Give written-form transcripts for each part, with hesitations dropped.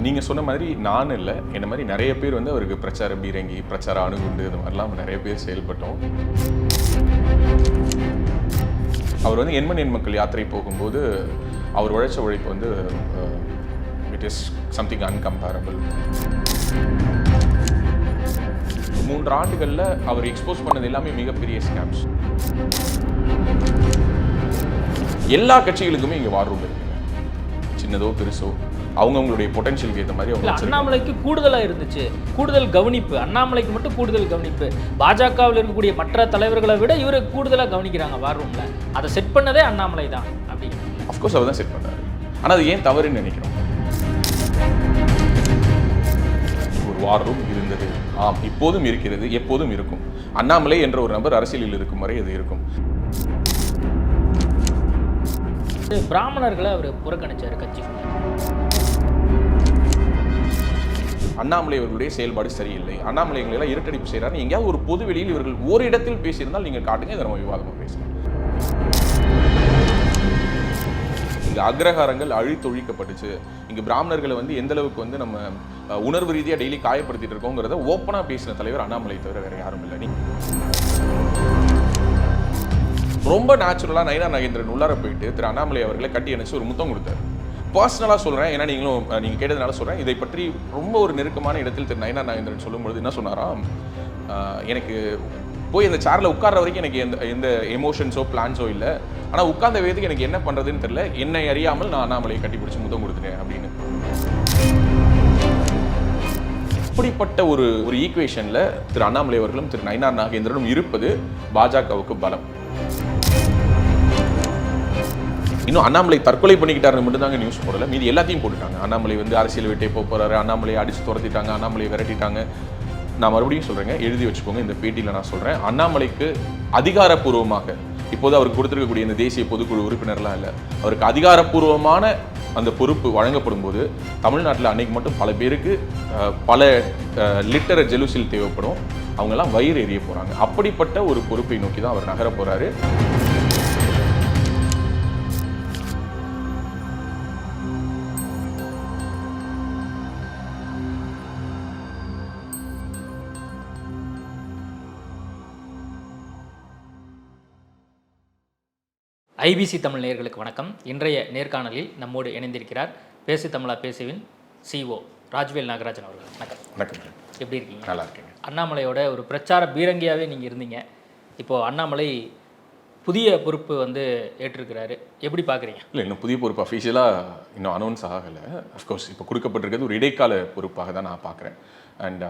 நீங்கள் சொன்ன மாதிரி நான் இல்லை, என்ன மாதிரி நிறைய பேர் வந்து அவருக்கு பிரச்சார பீரங்கி, பிரச்சார அணுகுண்டு இது மாதிரிலாம் நிறைய பேர் செயல்பட்டோம். அவர் வந்து எண்மண் எண் மக்கள் யாத்திரை போகும்போது அவர் உழைச்ச உழைப்பு வந்து இட் இஸ் சம்திங் அன்கம்பேரபிள். 3 ஆண்டுகளில் அவர் எக்ஸ்போஸ் பண்ணது எல்லாமே மிகப்பெரிய ஸ்கேம்ஸ். எல்லா கட்சிகளுக்குமே இங்கே வார் ரூம் இருக்குங்க, சின்னதோ பெருசோ அவங்கவுங்களுடைய பொட்டன்ஷியலுக்கு ஏற்ற மாதிரி அவங்க. அண்ணாமலைக்கு கூடுதலாக இருந்துச்சு, கூடுதல் கவனிப்பு. அண்ணாமலைக்கு மட்டும் கூடுதல் கவனிப்பு. பாஜகவில் இருக்கக்கூடிய மற்ற தலைவர்களை விட இவரை கூடுதலாக கவனிக்கிறாங்க வார் ரூமில். அதை செட் பண்ணதே அண்ணாமலை தான் அப்படின்னு. அஃப்கோர்ஸ் அவர் தான் செட் பண்ணார். ஆனால் அது ஏன் தவறுன்னு நினைக்கிறோம். ஒரு வார் ரூம் இருந்தது, ஆம், இப்போதும் இருக்கிறது, எப்போதும் இருக்கும். அண்ணாமலை என்ற ஒரு நபர் அரசியலில் இருக்கும் வரை அது இருக்கும். பிராமணர்களை அவர் புறக்கணிச்சார் கட்சிக்குள்ள. அண்ணாமலை அவர்களுடைய செயல்பாடு சரியில்லை, அண்ணாமலை எங்களெல்லாம் இருட்டடிப்பு செய்கிறார். எங்கேயாவது ஒரு பொது வெளியில் இவர்கள் ஒரு இடத்தில் பேசியிருந்தால் நீங்கள் காட்டுங்க, இதை நம்ம விவாதமாக பேசலாம். இங்கே அக்ரஹாரங்கள் அழித்தொழிக்கப்பட்டுச்சு, இங்கே பிராமணர்களை வந்து எந்த அளவுக்கு வந்து நம்ம உணர்வு ரீதியாக டெய்லி காயப்படுத்திட்டு இருக்கோங்கிறத ஓப்பனாக பேசின தலைவர் அண்ணாமலை தவிர வேறு யாரும் இல்லை. ரொம்ப நேச்சுரலாக நயினார் நாகேந்திரன் உள்ளார போயிட்டு திரு அண்ணாமலை அவர்களை கட்டி அணைச்சு ஒரு முத்தம் கொடுத்தார். பர்சனலாக சொல்கிறேன், ஏன்னா நீங்கள் கேட்டதுனால சொல்கிறேன். இதை பற்றி ரொம்ப ஒரு நெருக்கமான இடத்தில் திரு நயினார் நாகேந்திரன் சொல்லும்பொழுது என்ன சொன்னாராம், எனக்கு போய் அந்த சேரில் உட்கார்ற வரைக்கும் எனக்கு எந்த எமோஷன்ஸோ பிளான்ஸோ இல்லை, ஆனால் உட்கார்ந்த வேகத்துக்கு எனக்கு என்ன பண்ணுறதுன்னு தெரியல, என்னை அறியாமல் நான் அண்ணாமலையை கட்டி பிடிச்சி முத்தம் கொடுத்துட்டேன் அப்படின்னு. இப்படிப்பட்ட ஒரு ஈக்குவேஷனில் திரு அண்ணாமலை அவர்களும் திரு நயினார் நாகேந்திரனும் இருப்பது பாஜகவுக்கு பலம். இன்னும் அண்ணாமலை தற்கொலை பண்ணிக்கிட்டாருன்னு மட்டும் தாங்க நியூஸ் போடல, மீதி எல்லாத்தையும் போட்டுட்டாங்க. அண்ணாமலை வந்து அரசியல் விட்டே போகிறாரு, அண்ணாமலையை அடித்து துரத்திட்டாங்க, அண்ணாமலையை விரட்டிட்டாங்க. நான் மறுபடியும் சொல்கிறேங்க, எழுதி வச்சுக்கோங்க, இந்த பேட்டியில் நான் சொல்கிறேன், அண்ணாமலைக்கு அதிகாரப்பூர்வமாக இப்போது அவருக்கு கொடுத்துருக்கக்கூடிய இந்த தேசிய பொதுக்குழு உறுப்பினர்லாம் இல்லை, அவருக்கு அதிகாரப்பூர்வமான அந்த பொறுப்பு வழங்கப்படும் போது தமிழ்நாட்டில் அன்னைக்கு மட்டும் பல பேருக்கு பல லிட்டர் ஜெலுசில் தேவைப்படும், அவங்கெல்லாம் வயிறு எறிய போகிறாங்க. அப்படிப்பட்ட ஒரு பொறுப்பை நோக்கி தான் அவர் நகர போகிறாரு. ஐபிசி தமிழ் நேயர்களுக்கு வணக்கம். இன்றைய நேர்காணலில் நம்மோடு இணைந்திருக்கிறார் பேசு தமிழா பேசுவின் சிஓ ராஜ்வேல் நாகராஜன் அவர்கள். வணக்கம். வணக்கம். எப்படி இருக்கீங்க? நல்லா இருக்கீங்க. அண்ணாமலையோட ஒரு பிரச்சார பீரங்கியாகவே நீங்கள் இருந்தீங்க. இப்போது அண்ணாமலை புதிய பொறுப்பு வந்து ஏற்றிருக்கிறாரு, எப்படி பார்க்குறீங்க? இல்லை, இன்னும் புதிய பொறுப்பு அஃபீஷியலாக இன்னும் அனௌன்ஸ் ஆகலை. அஃப்கோர்ஸ் இப்போ கொடுக்கப்பட்டிருக்கிறது ஒரு இடைக்கால பொறுப்பாக தான் நான் பார்க்குறேன். அண்ட்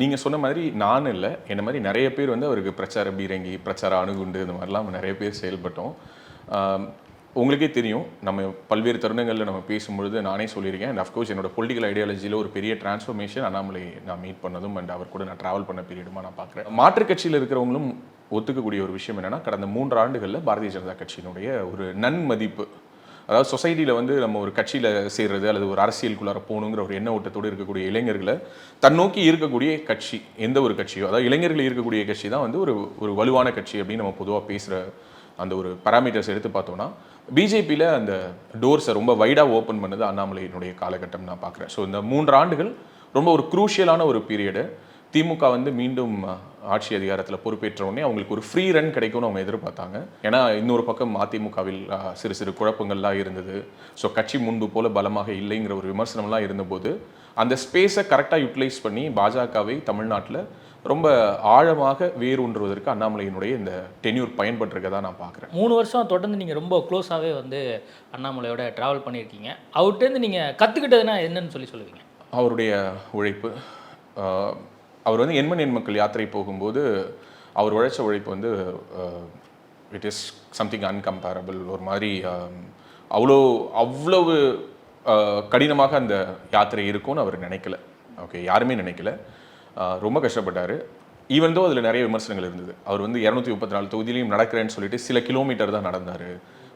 நீங்கள் சொன்ன மாதிரி நான் இல்லை, என்ன மாதிரி நிறைய பேர் வந்து அவருக்கு பிரச்சார பீரங்கி, பிரச்சார அணுகுண்டு இந்த மாதிரிலாம் நிறைய பேர் செயல்பட்டோம். உங்களுக்கே தெரியும், நம்ம பல்வேறு தருணங்களில் நம்ம பேசும்பொழுது நானே சொல்லியிருக்கேன். அண்ட் அஃப்கோர்ஸ் என்னோட பொலிட்டிக்கல் ஐடியாலஜியில் ஒரு பெரிய டிரான்ஸ்ஃபர்மேஷன் அண்ணாமலை நான் மீட் பண்ணதும் அண்ட் அவர் கூட நான் ட்ராவல் பண்ண பீரியடுமா நான் பார்க்குறேன். மாற்றுக் கட்சியில் இருக்கிறவங்களும் ஒத்துக்கக்கூடிய ஒரு விஷயம் என்னென்னா, கடந்த 3 ஆண்டுகளில் பாரதிய ஜனதா கட்சியினுடைய ஒரு நன்மதிப்பு, அதாவது சொசைட்டியில் வந்து நம்ம ஒரு கட்சியில் சேர்றது அல்லது ஒரு அரசியலுக்குள்ளார போகணுங்கிற ஒரு எண்ண ஓட்டத்தோடு இருக்கக்கூடிய இளைஞர்களை தன்னோக்கி இருக்கக்கூடிய கட்சி எந்த ஒரு கட்சியோ, அதாவது இளைஞர்கள் இருக்கக்கூடிய கட்சி தான் வந்து ஒரு வலுவான கட்சி அப்படின்னு நம்ம பொதுவாக பேசுகிற அந்த ஒரு பேராமீட்டர்ஸ் எடுத்து பார்த்தோன்னா, பிஜேபியில் அந்த டோர்ஸை ரொம்ப வைடாக ஓப்பன் பண்ணது அண்ணாமலையினுடைய காலகட்டம் நான் பார்க்குறேன். ஸோ இந்த 3 ஆண்டுகள் ரொம்ப ஒரு குரூஷியலான ஒரு பீரியடு. திமுக வந்து மீண்டும் ஆட்சி அதிகாரத்தில் பொறுப்பேற்ற உடனே அவங்களுக்கு ஒரு ஃப்ரீ ரன் கிடைக்கும்னு அவங்க எதிர்பார்த்தாங்க. ஏன்னா இன்னொரு பக்கம் அதிமுகவில் சிறு சிறு குழப்பங்கள்லாம் இருந்தது. ஸோ கட்சி முன்பு போல பலமாக இல்லைங்கிற ஒரு விமர்சனம்லாம் இருந்தபோது அந்த ஸ்பேஸை கரெக்டாக யூட்டிலைஸ் பண்ணி பாஜகவை தமிழ்நாட்டில் ரொம்ப ஆழமாக வேரூன்றுவதற்கு அண்ணாமலையினுடைய இந்த டென்யூர் பயன்பட்டிருக்கதா நான் பார்க்குறேன். 3 வருஷம் தொடர்ந்து நீங்கள் ரொம்ப க்ளோஸாகவே வந்து அண்ணாமலையோட ட்ராவல் பண்ணியிருக்கீங்க. அவர்கிட்டருந்து நீங்கள் கற்றுக்கிட்டதுன்னா என்னன்னு சொல்லுவீங்க? அவருடைய உழைப்பு. அவர் வந்து எண்மண் எண் மக்கள் யாத்திரை போகும்போது அவர் உழைச்ச உழைப்பு வந்து இட் இஸ் சம்திங் அன்கம்பேரபிள். ஒரு மாதிரி அவ்வளவு கடினமாக அந்த யாத்திரை இருக்கும்னு அவர் நினைக்கல. ஓகே, யாருமே நினைக்கல. ரொம்ப கஷ்டப்பட்டார். ஈவன் தோ அதில் நிறைய விமர்சனங்கள் இருந்தது. அவர் வந்து 234 தொகுதியிலையும் நடக்கிறேன்னு சொல்லிட்டு சில கிலோமீட்டர் தான் நடந்தார்,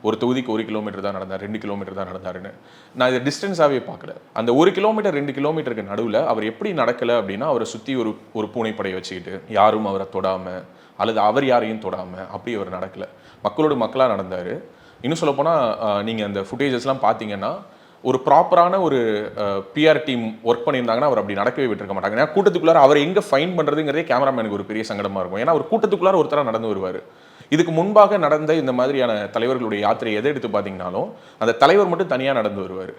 ஒரு தொகுதிக்கு 1 கிலோமீட்டர் தான் நடந்தார், 2 கிலோமீட்டர் தான் நடந்தாருன்னு. நான் இதை டிஸ்டன்ஸாகவே பார்க்கல. அந்த 1 கிலோமீட்டர் 2 கிலோமீட்டருக்கு நடுவில் அவர் எப்படி நடக்கலை அப்படின்னா, அவரை சுற்றி ஒரு பூனைப்படையை வச்சுக்கிட்டு யாரும் அவரை தொடாமல் அல்லது அவர் யாரையும் தொடாமல் அப்படி அவர் நடக்கலை. மக்களோட மக்களாக நடந்தார். இன்னும் சொல்லப்போனால் நீங்கள் அந்த ஃபுட்டேஜஸ்லாம் பார்த்தீங்கன்னா ஒரு ப்ராப்பரான ஒரு பிஆர் டீம் ஒர்க் பண்ணியிருந்தாங்கன்னா அவர் அப்படி நடக்கவே விட்டுருக்க மாட்டாங்க. ஏன்னா கூட்டத்துக்குள்ளார அவர் எங்கே ஃபைன் பண்ணுறதுங்கிறதே கேமராமேனுக்கு ஒரு பெரிய சங்கடமாக இருக்கும். ஏன்னா அவர் கூட்டத்துக்குள்ளார ஒருத்தராக நடந்து வருவார். இதுக்கு முன்பாக நடந்த இந்த மாதிரியான தலைவர்களுடைய யாத்திரை எதை எடுத்து பார்த்தீங்கன்னாலும் அந்த தலைவர் மட்டும் தனியாக நடந்து வருவார்.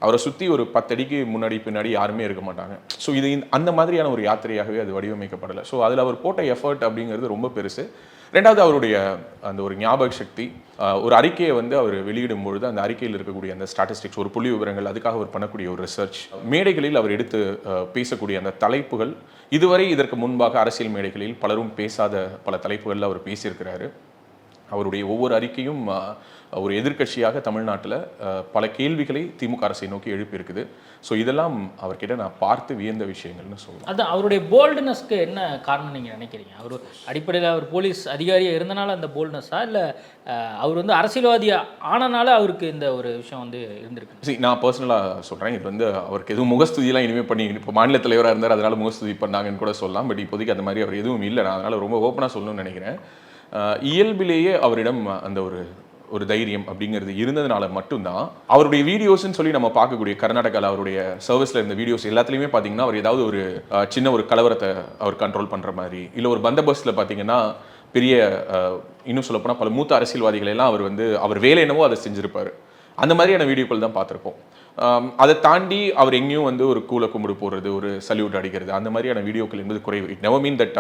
அவரை சுற்றி ஒரு 10 அடிக்கு முன்னாடி பின்னாடி யாருமே இருக்க மாட்டாங்க. ஸோ இது அந்த மாதிரியான ஒரு யாத்திரையாகவே அது வடிவமைக்கப்படலை. ஸோ அதில் அவர் போட்ட எஃபர்ட் அப்படிங்கிறது ரொம்ப பெருசு. ரெண்டாவது அவருடைய அந்த ஒரு ஞாபக சக்தி. ஒரு அறிக்கையை வந்து அவர் வெளியிடும் பொழுது அந்த அறிக்கையில் இருக்கக்கூடிய அந்த ஸ்டாட்டிஸ்டிக்ஸ், ஒரு புள்ளி விவரங்கள், அதுக்காக அவர் பண்ணக்கூடிய ஒரு ரிசர்ச், மேடைகளில் அவர் எடுத்து பேசக்கூடிய அந்த தலைப்புகள், இதுவரை இதற்கு முன்பாக அரசியல் மேடைகளில் பலரும் பேசாத பல தலைப்புகளில் அவர் பேசியிருக்கிறாரு. அவருடைய ஒவ்வொரு அறிக்கையும் ஒரு எதிர்க்கட்சியாக தமிழ்நாட்டில் பல கேள்விகளை திமுக அரசை நோக்கி எழுப்பியிருக்குது. ஸோ இதெல்லாம் அவர்கிட்ட நான் பார்த்து வியந்த விஷயங்கள்னு சொல்லலாம். அது அவருடைய போல்டுனஸ்க்கு என்ன காரணம் நீங்கள் நினைக்கிறீங்க? அவர் அடிப்படையில் அவர் போலீஸ் அதிகாரியாக இருந்தனால அந்த போல்ட்னஸா, இல்லை அவர் வந்து அரசியல்வாதியாக ஆனனால அவருக்கு இந்த ஒரு விஷயம் வந்து இருந்திருக்கு? சரி, நான் பர்சனலாக சொல்கிறேன். இது வந்து அவருக்கு எதுவும் முகஸ்துதியெல்லாம் இனிமேல் பண்ணி இப்போ மாநில தலைவராக இருந்தார், அதனால் முகஸ்துதி பண்ணாங்கன்னு கூட சொல்லலாம். பட் இப்போதைக்கு அந்த மாதிரி அவர் எதுவும் இல்லை. நான் அதனால் ரொம்ப ஓப்பனாக சொல்லணும்னு நினைக்கிறேன். இயல்பிலேயே அவரிடம் அந்த ஒரு தைரியம் அப்படிங்கிறது இருந்ததுனால மட்டும்தான் அவருடைய வீடியோஸ்ன்னு சொல்லி நம்ம பார்க்கக்கூடிய கர்நாடகாவில் அவருடைய சர்வீஸில் இருந்த வீடியோஸ் எல்லாத்துலேயுமே பார்த்தீங்கன்னா அவர் ஏதாவது ஒரு சின்ன ஒரு கலவரத்தை அவர் கண்ட்ரோல் பண்ணுற மாதிரி, இல்லை ஒரு பந்தோபஸ்தில் பார்த்தீங்கன்னா பெரிய இன்னும் சொல்லப்போனால் பல மூத்த அரசியல்வாதிகள் எல்லாம் அவர் வந்து அவர் வேலை என்னவோ அதை செஞ்சுருப்பார். அந்த மாதிரியான வீடியோக்கள் தான் பார்த்துருப்போம். அதை தாண்டி அவர் எங்கேயும் வந்து ஒரு கூலை கும்பிடு போடுறது, ஒரு சல்யூட் அடிக்கிறது, அந்த மாதிரியான வீடியோக்கள் என்பது குறைவு. இட் நெவர் மீன் தட்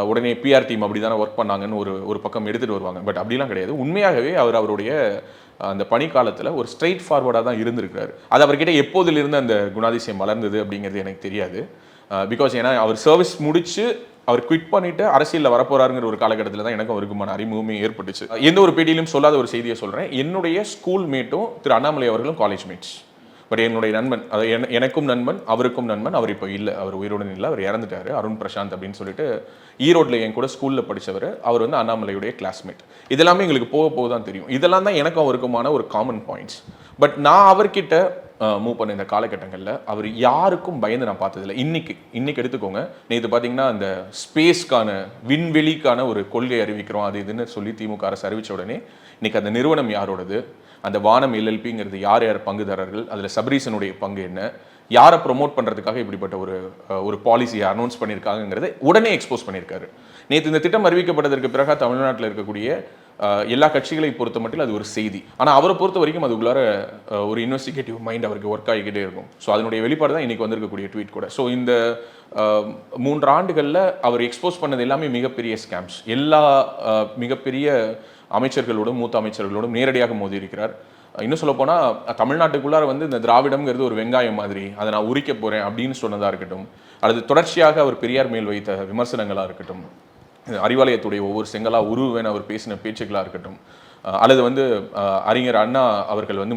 உடனே பிஆர் டீம் அப்படி தானே ஒர்க் பண்ணாங்கன்னு ஒரு பக்கம் எடுத்துகிட்டு வருவாங்க. பட் அப்படிலாம் கிடையாது. உண்மையாகவே அவருடைய அந்த பணிக்காலத்தில் ஒரு ஸ்ட்ரெயிட் ஃபார்வர்டாக தான் இருந்திருக்கிறாரு. அது அவர்கிட்ட எப்போதிலிருந்து அந்த குணாதிசயம் வளர்ந்தது அப்படிங்கிறது எனக்கு தெரியாது. பிகாஸ் ஏன்னா அவர் சர்வீஸ் முடிச்சு அவர் குவிட் பண்ணிட்டு அரசியலில் வரப்போறாருங்கிற ஒரு காலகட்டத்தில் தான் எனக்கும் அவருக்குமான அறிமுகமே ஏற்பட்டுச்சு. எந்த ஒரு பேட்டியிலும் சொல்லாத ஒரு செய்தியை சொல்கிறேன். என்னுடைய ஸ்கூல் மேட்டும் திரு அண்ணாமலை அவர்களும் காலேஜ் மேட்ஸ். பட் என்னுடைய நண்பன், அது எனக்கும் நண்பன், அவருக்கும் நண்பன். அவர் இப்போ இல்லை, அவர் உயிருடன் இல்லை, அவர் இறந்துட்டார். அருண் பிரசாந்த் அப்படின்னு சொல்லிட்டு ஈரோட்டில் என் கூட ஸ்கூலில் படித்தவர். அவர் வந்து அண்ணாமலையுடைய கிளாஸ்மேட். இதெல்லாமே எங்களுக்கு போக போக தான் தெரியும். இதெல்லாம் தான் எனக்கும் அவருக்குமான ஒரு காமன் பாயிண்ட்ஸ். பட் நான் அவர்கிட்ட மூவ் பண்ண இந்த காலகட்டங்களில் அவர் யாருக்கும் பயந்து நான் பார்த்ததில்லை. இன்னைக்கு எடுத்துக்கோங்க. நேற்று பார்த்தீங்கன்னா அந்த ஸ்பேஸ்க்கான விண்வெளிக்கான ஒரு கொள்கை அறிவிக்கிறோம் அது இதுன்னு சொல்லி திமுக அரசு அறிவித்த உடனே இன்னைக்கு அந்த நிறுவனம் யாரோடது, அந்த வானம் எல்எல்பிங்கிறது யார் பங்குதாரர்கள், அதில் சபரீசனுடைய பங்கு என்ன, யாரை ப்ரொமோட் பண்ணுறதுக்காக இப்படிப்பட்ட ஒரு பாலிசியை அனௌன்ஸ் பண்ணியிருக்காங்கிறத உடனே எக்ஸ்போஸ் பண்ணியிருக்காரு. நேற்று இந்த திட்டம் அறிவிக்கப்பட்டதற்கு பிறகு தமிழ்நாட்டில் இருக்கக்கூடிய எல்லா கட்சிகளை பொறுத்த மட்டும் அது ஒரு செய்தி. ஆனால் அவரை பொறுத்த வரைக்கும் அதுக்குள்ளார ஒரு இன்வெஸ்டிகேட்டிவ் மைண்ட் அவருக்கு ஒர்க் ஆகிக்கிட்டே இருக்கும். ஸோ அதனுடைய வெளிப்பாடு தான் இன்றைக்கி வந்திருக்கக்கூடிய ட்வீட் கூட. ஸோ இந்த 3 ஆண்டுகளில் அவர் எக்ஸ்போஸ் பண்ணது எல்லாமே மிகப்பெரிய ஸ்கேம்ஸ். எல்லா மிகப்பெரிய அமைச்சர்களோடும் மூத்த அமைச்சர்களோடும் நேரடியாக மோதி இருக்கிறார். இன்னும் சொல்லப்போனால் தமிழ்நாட்டுக்குள்ளார வந்து இந்த திராவிடம்ங்கிறது ஒரு வெங்காயம் மாதிரி, அதை நான் உரிக்க போகிறேன் அப்படின்னு சொன்னதாக இருக்கட்டும், அல்லது தொடர்ச்சியாக அவர் பெரியார் மேல் வைத்த விமர்சனங்களாக இருக்கட்டும், அறிவாலயத்துடைய ஒவ்வொரு செங்கலாக உருவேன்னு அவர் பேசின பேச்சுக்களாக இருக்கட்டும், அல்லது வந்து அறிஞர் அண்ணா அவர்கள் வந்து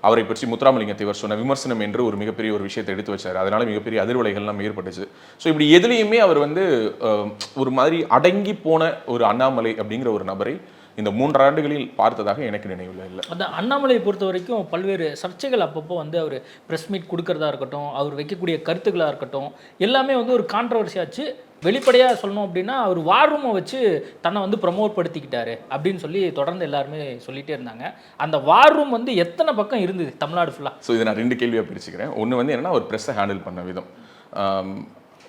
அவரை பற்றி முத்துராமலிங்க தேவர் சொன்ன விமர்சனம் என்று ஒரு மிகப்பெரிய ஒரு விஷயத்தை எடுத்து வச்சார். அதனால மிகப்பெரிய அதிர்வலைகள்லாம் ஏற்பட்டுச்சு. ஸோ இப்படி எதுலேயுமே அவர் வந்து ஒரு மாதிரி அடங்கி போன ஒரு அண்ணாமலை அப்படிங்கிற ஒரு நபரை இந்த 3 ஆண்டுகளில் பார்த்ததாக எனக்கு நினைவில் இல்லை. அந்த அண்ணாமலையை பொறுத்த வரைக்கும் பல்வேறு சர்ச்சைகள் அப்பப்போ வந்து அவர் ப்ரெஸ் மீட் கொடுக்கறதா இருக்கட்டும், அவர் வைக்கக்கூடிய கருத்துக்களாக இருக்கட்டும், எல்லாமே வந்து ஒரு கான்ட்ரவர்சியாச்சு. வெளிப்படையாக சொல்லணும் அப்படின்னா அவர் வார் ரூமை வச்சு தன்னை வந்து ப்ரமோட் படுத்திக்கிட்டாரு அப்படின்னு சொல்லி தொடர்ந்து எல்லாருமே சொல்லிகிட்டே இருந்தாங்க. அந்த வார் ரூம் வந்து எத்தனை பக்கம் இருந்தது தமிழ்நாடு ஃபுல்லாக? ஸோ இதை நான் 2 கேள்வியாக பிரிச்சுக்கிறேன். ஒன்று வந்து என்னென்னா அவர் ப்ரெஸ்ஸை ஹேண்டில் பண்ண விதம்.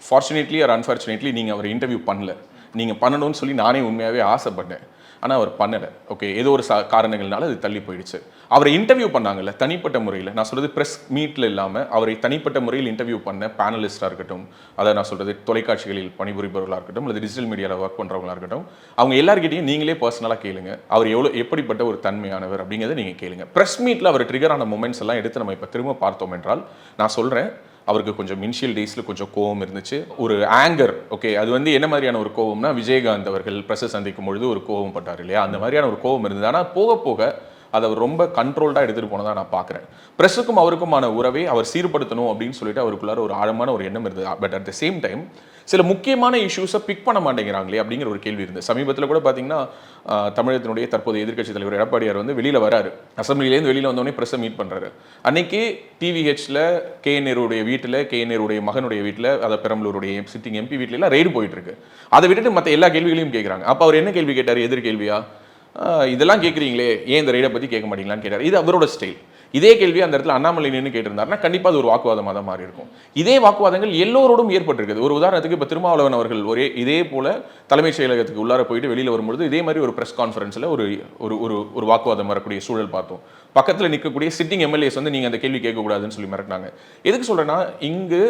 ஃபார்ச்சுனேட்லி ஆர் அன்ஃபார்ச்சுனேட்லி நீங்கள் அவர் இன்டர்வியூ பண்ணல. நீங்கள் பண்ணணும்னு சொல்லி நானே உண்மையாகவே ஆசைப்பட்டேன். ஆனால் அவர் பண்ணலை. ஓகே, ஏதோ ஒரு காரணங்கள்னால அது தள்ளி போயிடுச்சு. அவரை இன்டர்வியூ பண்ணாங்கல்ல தனிப்பட்ட முறையில், நான் சொல்கிறது ப்ரெஸ் மீட்டில் இல்லாமல் அவரை தனிப்பட்ட முறையில் இன்டர்வியூ பண்ண பேனலிஸ்டாக இருக்கட்டும், அதை நான் சொல்கிறது தொலைக்காட்சிகளில் பணிபுரிபவர்களாக இருக்கட்டும், அல்லது டிஜிட்டல் மீடியாவில் ஒர்க் பண்ணுறவங்களாக இருக்கட்டும், அவங்க எல்லாருக்கிட்டையும் நீங்களே பர்சனலாக கேளுங்க அவர் எப்படிப்பட்ட ஒரு தன்மையானவர் அப்படிங்கிறத நீங்கள் கேளுங்க. ப்ரெஸ் மீட்டில் அவர் ட்ரிகரான மூமெண்ட்ஸ் எல்லாம் எடுத்து நம்ம இப்போ திரும்ப பார்த்தோம் என்றால், நான் சொல்கிறேன் அவருக்கு கொஞ்சம் இனிஷியல் டேஸில் கொஞ்சம் கோவம் இருந்துச்சு, ஒரு ஆங்கர். ஓகே, அது வந்து என்ன மாதிரியான ஒரு கோவம்னா, விஜயகாந்த் அவர்கள் ப்ரெஸ்ஸை சந்திக்கும் பொழுது ஒரு கோவம் பட்டார் இல்லையா, அந்த மாதிரியான ஒரு கோவம் இருந்தது. ஆனால் போக போக அதை அவர் ரொம்ப கண்ட்ரோல்டாக எடுத்துகிட்டு போனதாக நான் பார்க்குறேன். ப்ரெஸ்ஸுக்கும் அவருக்குமான உறவை அவர் சீர்படுத்தணும் அப்படின்னு சொல்லிட்டு அவருக்குள்ளார ஒரு ஆழமான ஒரு எண்ணம் இருந்தது. But at the same time சில முக்கியமான இஷ்யூஸை பிக் பண்ண மாட்டேங்கிறாங்களே அப்படிங்கிற ஒரு கேள்வி இருந்தது. சமீபத்தில் கூட பார்த்தீங்கன்னா தமிழகத்தினுடைய தற்போதைய எதிர்க்கட்சி தலைவர் எடப்பாடியார் வந்து வெளியில் வராரு, அசம்பிளிலேருந்து வெளியில் வந்தோடனே ப்ரெஸ்ஸை மீட் பண்ணுறாரு. அன்னைக்கு டிவிஹெச்சில் கேஎன்ஏருடைய வீட்டில், கேஎன்ஏருடைய மகனுடைய வீட்டில், அதை பெரம்பலூருடைய சிட்டிங் எம்பி வீட்டிலலாம் ரெய்டு போயிட்டுருக்கு. அதை விட்டுட்டு மற்ற எல்லா கேள்விகளையும் கேட்குறாங்க. அப்போ அவர் என்ன கேள்வி கேட்டார்? எதிர்கேள்வியா, இதெல்லாம் கேட்குறீங்களே, ஏன் இந்த ரெய்டை பற்றி கேட்க மாட்டீங்களான்னு கேட்டார். இது அவரோட ஸ்டைல். இதே கேள்வி அந்த இடத்துல அண்ணாமலை நின்று கேட்டிருந்தாருன்னா கண்டிப்பாக அது ஒரு வாக்குவாதமாக தான் மாறி இருக்கும். இதே வாக்குவாதங்கள் எல்லோரோடும் ஏற்பட்டிருக்குது. ஒரு உதாரணத்துக்கு இப்போ திருமாவளவன் அவர்கள் இதே போல தலைமைச் செயலகத்துக்கு உள்ளார போயிட்டு வெளியில் வரும்பொழுது இதே மாதிரி ஒரு ப்ரெஸ் கான்ஃபரன்ஸில் ஒரு ஒரு ஒரு வாக்குவாதம் வரக்கூடிய சூழல் பார்த்தோம். பக்கத்தில் நிற்கக்கூடிய சிட்டிங் எம்எல்ஏஸ் வந்து நீங்கள் அந்த கேள்வி கேட்கக்கூடாதுன்னு சொல்லி மிரட்டினாங்க. எதுக்கு சொல்கிறேன்னா, இங்கு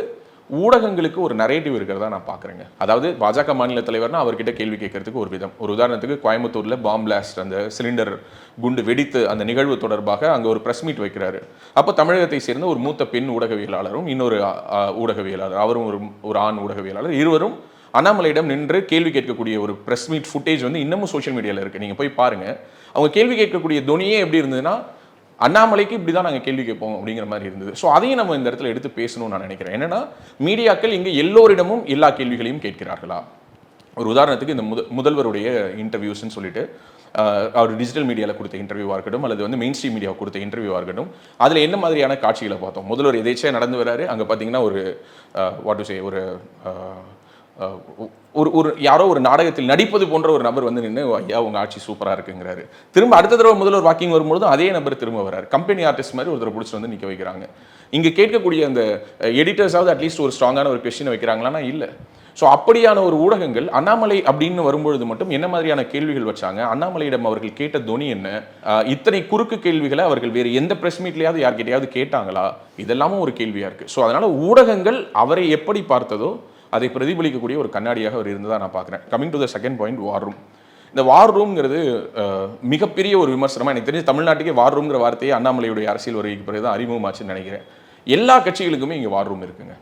ஊடகங்களுக்கு ஒரு நரேட்டிவ் இருக்கிறதா நான் பார்க்குறேங்க. அதாவது பாஜக மாநில தலைவர்னா அவர்கிட்ட கேள்வி கேட்கறதுக்கு ஒரு விதம். ஒரு உதாரணத்துக்கு கோயம்புத்தூரில் பாம் பிளாஸ்ட், அந்த சிலிண்டர் குண்டு வெடித்து அந்த நிகழ்வு தொடர்பாக அங்கே ஒரு ப்ரெஸ் மீட் வைக்கிறாரு. அப்போ தமிழகத்தை சேர்ந்த ஒரு மூத்த பெண் ஊடகவியலாளரும் இன்னொரு ஊடகவியலாளர், அவரும் ஒரு ஆண் ஊடகவியலாளர், இருவரும் அண்ணாமலையிடம் நின்று கேள்வி கேட்கக்கூடிய ஒரு ப்ரெஸ் மீட் ஃபுட்டேஜ் வந்து இன்னமும் சோஷியல் மீடியாவில் இருக்குது. நீங்கள் போய் பாருங்கள். அவங்க கேள்வி கேட்கக்கூடிய துணியே எப்படி இருந்ததுன்னா, அண்ணாமலைக்கு இப்படி தான் நாங்கள் கேள்வி கேட்போம் அப்படிங்கிற மாதிரி இருந்தது. ஸோ அதையும் நம்ம இந்த இடத்துல எடுத்து பேசணும்னு நான் நினைக்கிறேன். என்னன்னா, மீடியாக்கள் இங்கே எல்லோரிடமும் எல்லா கேள்விகளையும் கேட்கிறார்களா? ஒரு உதாரணத்துக்கு இந்த முதல்வருடைய இன்டர்வியூஸ்ன்னு சொல்லிட்டு அவர் டிஜிட்டல் மீடியாவில் கொடுத்த இன்டர்வியூவாக இருக்கட்டும், அல்லது வந்து மெயின் ஸ்ட்ரீம் மீடியாவை கொடுத்த இன்டர்வியூவாக இருக்கட்டும், அதில் என்ன மாதிரியான காட்சிகளை பார்த்தோம்? முதல்வர் எதேச்சியாக நடந்து வராரு. அங்கே பார்த்தீங்கன்னா ஒரு ஒரு யாரோ ஒரு நாடகத்தில் நடிப்பது போன்ற ஒரு நபர் வந்து நின்று, ஐயா உங்க ஆட்சி சூப்பராக இருக்குங்கிறாரு. திரும்ப அடுத்த தடவை முதல்வர் வாக்கிங் வரும்போது அதே நபர் திரும்ப வராரு. கம்பெனி ஆர்டிஸ்ட் மாதிரி ஒருத்தர் பிடிச்சிட்டு வந்து நிற்க வைக்கிறாங்க. இங்கே கேட்கக்கூடிய அந்த எடிட்டர்ஸாவது அட்லீஸ்ட் ஒரு ஸ்ட்ராங்கான ஒரு கொஸ்டின் வைக்கிறாங்களான்னா இல்லை. ஸோ அப்படியான ஒரு ஊடகங்கள் அண்ணாமலை அப்படின்னு வரும்பொழுது மட்டும் என்ன மாதிரியான கேள்விகள் வச்சாங்க, அண்ணாமலையிடம் அவர்கள் கேட்ட தொனி என்ன, இத்தனை குறுக்கு கேள்விகளை அவர்கள் வேறு எந்த பிரஸ் மீட்லையாவது யார்கிட்டையாவது கேட்டாங்களா, இதெல்லாமும் ஒரு கேள்வியாக இருக்குது. ஸோ அதனால் ஊடகங்கள் அவரை எப்படி பார்த்ததோ அதை பிரதிபலிக்கக்கூடிய ஒரு கண்ணாடியாக அவர் இருந்ததாக நான் பார்க்குறேன். Coming to the second point, war room. இந்த வார் ரூம்ங்கிறது மிகப்பெரிய ஒரு விமர்சனமாக எனக்கு தெரிஞ்சு தமிழ்நாட்டுக்கே வார் ரூம்ங்கிற வார்த்தையை அண்ணாமலையுடைய அரசியல் வருகைக்கு பிறகு தான் அறிமுகமாச்சுன்னு நினைக்கிறேன். எல்லா கட்சிகளுக்குமே இங்கே வார் ரூம் இருக்குங்க,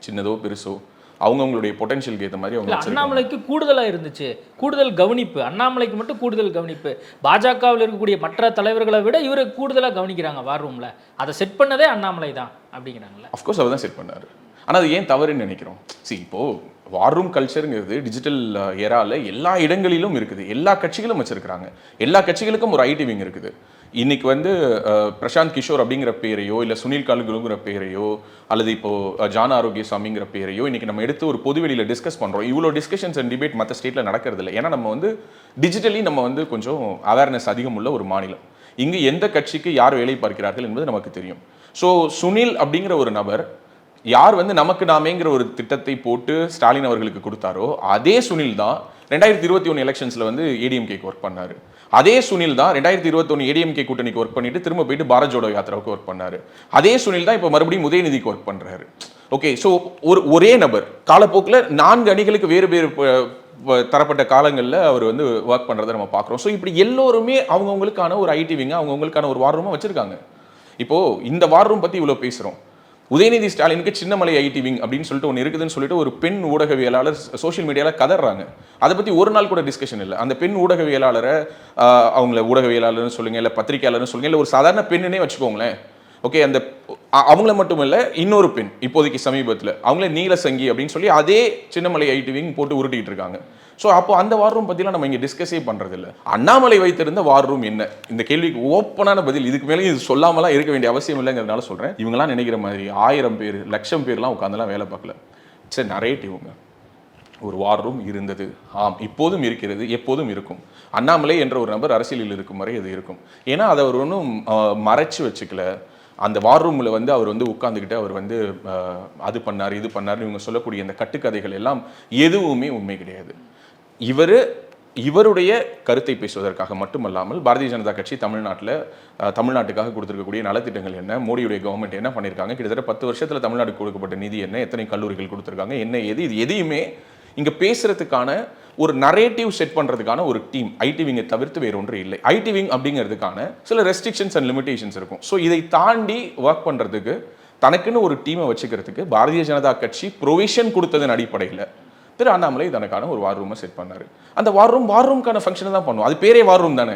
சின்னதோ பெருசோ அவங்கவுங்களுடைய பொட்டன்ஷியலுக்கு ஏற்ற மாதிரி அவங்க. அண்ணாமலைக்கு கூடுதலாக இருந்துச்சு, கூடுதல் கவனிப்பு. அண்ணாமலைக்கு மட்டும் கூடுதல் கவனிப்பு. பாஜகவில் இருக்கக்கூடிய மற்ற தலைவர்களை விட இவரை கூடுதலாக கவனிக்கிறாங்க வார் ரூமில். அதை செட் பண்ணதே அண்ணாமலை தான் அப்படிங்கிறாங்களே. அஃப்கோர்ஸ் அவர் தான் செட் பண்ணார். ஆனால் அது ஏன் தவறுன்னு நினைக்கிறோம்? இப்போது வார் ரூம் கல்ச்சருங்கிறது டிஜிட்டல் ஏரால எல்லா இடங்களிலும் இருக்குது. எல்லா கட்சிகளும் வச்சிருக்கிறாங்க. எல்லா கட்சிகளுக்கும் ஒரு ஐடி விங் இருக்குது. இன்னைக்கு வந்து பிரசாந்த் கிஷோர் அப்படிங்கிற பேரையோ, இல்லை சுனில் கால்குலுங்கிற பேரையோ, அல்லது இப்போ ஜான் ஆரோக்கியசாமிங்கிற பேரையோ இன்னைக்கு நம்ம எடுத்து ஒரு பொதுவெளியில் டிஸ்கஸ் பண்ணுறோம். இவ்வளோ டிஸ்கஷன்ஸ் அண்ட் டிபேட் மற்ற ஸ்டேட்டில் நடக்கிறது இல்லை. ஏன்னா நம்ம வந்து டிஜிட்டலி நம்ம வந்து கொஞ்சம் அவேர்னஸ் அதிகம் உள்ள ஒரு மாநிலம். இங்கு எந்த கட்சிக்கு யார் வேலை பார்க்கிறார்கள் என்பது நமக்கு தெரியும். ஸோ சுனில் அப்படிங்கிற ஒரு நபர் யார் வந்து நமக்கு நாமேங்கிற ஒரு திட்டத்தை போட்டு ஸ்டாலின் அவர்களுக்கு கொடுத்தாரோ அதே சுனில் தான் 2021 எலெக்ஷன்ஸில் வந்து ஏடிஎம்கேக்கு ஒர்க் பண்ணார். அதே சுனில் தான் 2021 ஏடிஎம்கே கூட்டணிக்கு ஒர்க் பண்ணிட்டு திரும்ப போயிட்டு பாரத் ஜோடோ யாத்திராவுக்கு ஒர்க் பண்ணார். அதே சுனில் தான் இப்போ மறுபடியும் உதயநிதிக்கு ஒர்க் பண்ணுறாரு. ஓகே, ஸோ ஒரே நபர் காலப்போக்கில் 4 அணிகளுக்கு வேறு வேறு தரப்பட்ட காலங்களில் அவர் வந்து ஒர்க் பண்ணுறதை நம்ம பார்க்குறோம். ஸோ இப்படி எல்லோருமே அவங்கவுங்களுக்கான ஒரு ஐடி விங்க, அவங்கவுங்களுக்கான ஒரு வார் ரூமாக வச்சுருக்காங்க. இப்போது இந்த வார் ரூம் பற்றி இவ்வளோ பேசுகிறோம். உதயநிதி ஸ்டாலினுக்கு சின்னமலை ஐடி விங் அப்படின்னு சொல்லிட்டு ஒன்று இருக்குதுன்னு சொல்லிட்டு ஒரு பெண் ஊடகவியலாளர் சோஷியல் மீடியாவில் கதறாங்க. அதை பற்றி ஒரு நாள் கூட டிஸ்கஷன் இல்லை. அந்த பெண் ஊடகவியலாளரை அவங்கள ஊடகவியலாளர்னு சொல்லுங்கள், இல்லை பத்திரிகையாளர்னு சொல்லுங்கள், இல்லை ஒரு சாதாரண பெண்ணுன்னே வச்சுக்கோங்களேன். ஓகே, அந்த அவங்கள மட்டும் இல்லை, இன்னொரு பெண் இப்போதைக்கு சமீபத்தில் அவங்கள நீலசங்கி அப்படின்னு சொல்லி அதே சின்னமலை ஐடி விங் போட்டு உருட்டிக்கிட்டு இருக்காங்க. ஸோ அப்போ அந்த வார் ரூம் பற்றிலாம் நம்ம இங்கே டிஸ்கஸே பண்ணுறதில்ல. அண்ணாமலை வைத்திருந்த வார் ரூம் என்ன? இந்த கேள்விக்கு ஓப்பனான பதில் இதுக்கு மேலே இது சொல்லாமலாம் இருக்க வேண்டிய அவசியம் இல்லைங்கிறதுனால சொல்கிறேன். இவங்கெல்லாம் நினைக்கிற மாதிரி 1000 பேர் 1,00,000 பேர்லாம் உட்காந்துலாம் வேலை பார்க்கல. இட்ஸ் நரேட்டிவ்ங்க. ஒரு வார் ரூம் இருந்தது, ஆம், இப்போதும் இருக்கிறது, எப்போதும் இருக்கும். அண்ணாமலை என்ற ஒரு நபர் அரசியலில் இருக்கும் வரை அது இருக்கும். ஏன்னா அதை அவர் ஒன்றும் மறைச்சு வச்சுக்கல. அந்த வார் ரூமில் வந்து அவர் வந்து உட்காந்துக்கிட்டு அவர் வந்து அது பண்ணார் இது பண்ணார் இவங்க சொல்லக்கூடிய இந்த கட்டுக்கதைகள் எல்லாம் எதுவுமே உண்மை கிடையாது. இவருடைய கருத்தை பேசுவதற்காக மட்டுமல்லாமல் பாரதிய ஜனதா கட்சி தமிழ்நாட்டுக்காக கொடுத்துருக்கக்கூடிய நலத்திட்டங்கள் என்ன, மோடியுடைய கவர்மெண்ட் என்ன பண்ணியிருக்காங்க, கிட்டத்தட்ட 10 வருஷத்தில் தமிழ்நாட்டுக்கு கொடுக்கப்பட்ட நிதி என்ன, எத்தனை கல்லூரிகள் கொடுத்துருக்காங்க, என்ன இது எதையுமே இங்கே பேசுறதுக்கான ஒரு நரேட்டிவ் செட் பண்ணுறதுக்கான ஒரு டீம் ஐடி விங்கை தவிர்த்து வேறு ஒன்று இல்லை. ஐடி விங் அப்படிங்கிறதுக்கான சில ரெஸ்ட்ரிக்ஷன்ஸ் அண்ட் லிமிடேஷன்ஸ் இருக்கும். ஸோ இதை தாண்டி ஒர்க் பண்ணுறதுக்கு தனக்குன்னு ஒரு டீமை வச்சுக்கிறதுக்கு பாரதிய ஜனதா கட்சி ப்ரொவிஷன் கொடுத்ததன் அடிப்படையில் திரு அண்ணாமலை தனக்கான ஒரு வார் ரூமை செட் பண்ணார். அந்த வார் ரூம்க்கான ஃபங்க்ஷனை தான் பண்ணுவோம். அது பேரே வார் ரூம் தானே.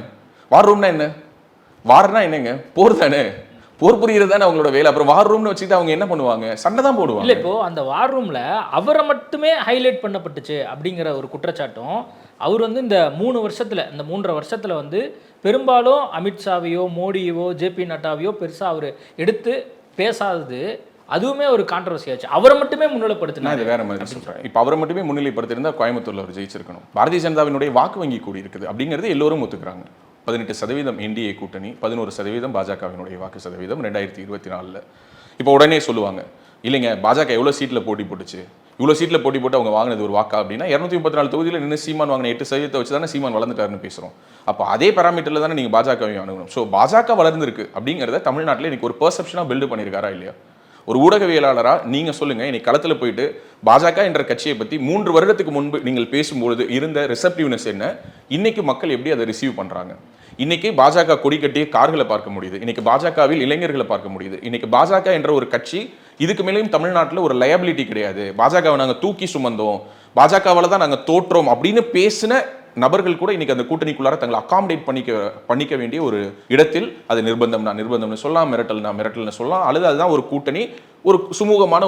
வார் ரூம்னா என்ன? வார்னா என்னங்க? போர் தானே. போர் புரியுறது தானே அவங்களோட வேலை. அப்புறம் வார் ரூம்னு வச்சுட்டு அவங்க என்ன பண்ணுவாங்க? சண்டை தான் போடுவாங்க. இல்லை, இப்போ அந்த வார் ரூமில் அவரை மட்டுமே ஹைலைட் பண்ணப்பட்டுச்சு அப்படிங்கிற ஒரு குற்றச்சாட்டும். அவர் வந்து இந்த 3 வருஷத்தில், இந்த 3.5 வருஷத்தில் வந்து பெரும்பாலும் அமித்ஷாவையோ மோடியவோ ஜேபி நட்டாவையோ பெருசாக அவர் எடுத்து பேசாதது, அதுவுமே ஒரு கான்ட்ரவர்சி ஆச்சு. அவரை மட்டுமே முன்னிலைப்படுத்தினா இது வேற மாதிரி சொல்கிறேன். இப்போ அவரை மட்டுமே முன்னிலைப்படுத்திருந்தா கோயம்புத்தூரில் அவர் ஜெயிச்சிருக்கணும். பாரதிய ஜனதாவினுடைய வாக்கு வங்கி கூடி இருக்குது அப்படிங்கிறது எல்லோரும் ஒத்துக்கிறாங்க. 18% என்டிஏ கூட்டணி, 11% பாஜகவினுடைய வாக்கு சதவீதம் 2024. இப்போ உடனே சொல்லுவாங்க, இல்லைங்க பாஜக எவ்வளோ சீட்டில் போட்டி போட்டுச்சு, இவ்வளோ சீட்டில் போட்டி போட்டு அவங்க வாங்கினது ஒரு வாக்கா அப்படின்னா 234 தொகுதியில் நின்று சீமான் வாங்கின 8% வச்சு தானே சீமான் வளர்ந்துட்டாருன்னு பேசுகிறோம். அப்போ அதே பேராமீட்டரில் தானே நீங்கள் பாஜகவையும் அணுகணும். ஸோ பாஜக வளர்ந்துருக்கு அப்படிங்கிறத தமிழ்நாட்டில் இன்னைக்கு ஒரு பெர்செப்ஷனாக பில்டு பண்ணியிருக்காரா இல்லையா? ஒரு ஊடகவியலாளராக நீங்கள் சொல்லுங்கள், இன்னைக்கு களத்தில் போயிட்டு பாஜக என்ற கட்சியை பற்றி 3 வருடத்துக்கு முன்பு நீங்கள் பேசும்பொழுது இருந்த ரிசப்டிவ்னஸ் என்ன, இன்னைக்கு மக்கள் எப்படி அதை ரிசீவ் பண்ணுறாங்க? இன்னைக்கு பாஜக கொடி கட்டிய கார்களை பார்க்க முடியுது, இன்னைக்கு பாஜகவில் இளைஞர்களை பார்க்க முடியுது. இன்னைக்கு பாஜக என்ற ஒரு கட்சி இதுக்கு மேலேயும் தமிழ்நாட்டில் ஒரு லயபிலிட்டி கிடையாது, பாஜகவை நாங்கள் தூக்கி சுமந்தோம், பாஜகவால் தான் நாங்கள் தோற்றோம் அப்படின்னு பேசின நபர்கள் கூட இன்னைக்கு அந்த கூட்டணிக்குள்ளார தங்களை அகாமடேட் பண்ணிக்க வேண்டிய ஒரு இடத்தில் அது நிர்பந்தம்னு சொல்லலாம், மிரட்டல்னு சொல்லலாம், அல்லது அதுதான் ஒரு கூட்டணி, ஒரு சுமூகமான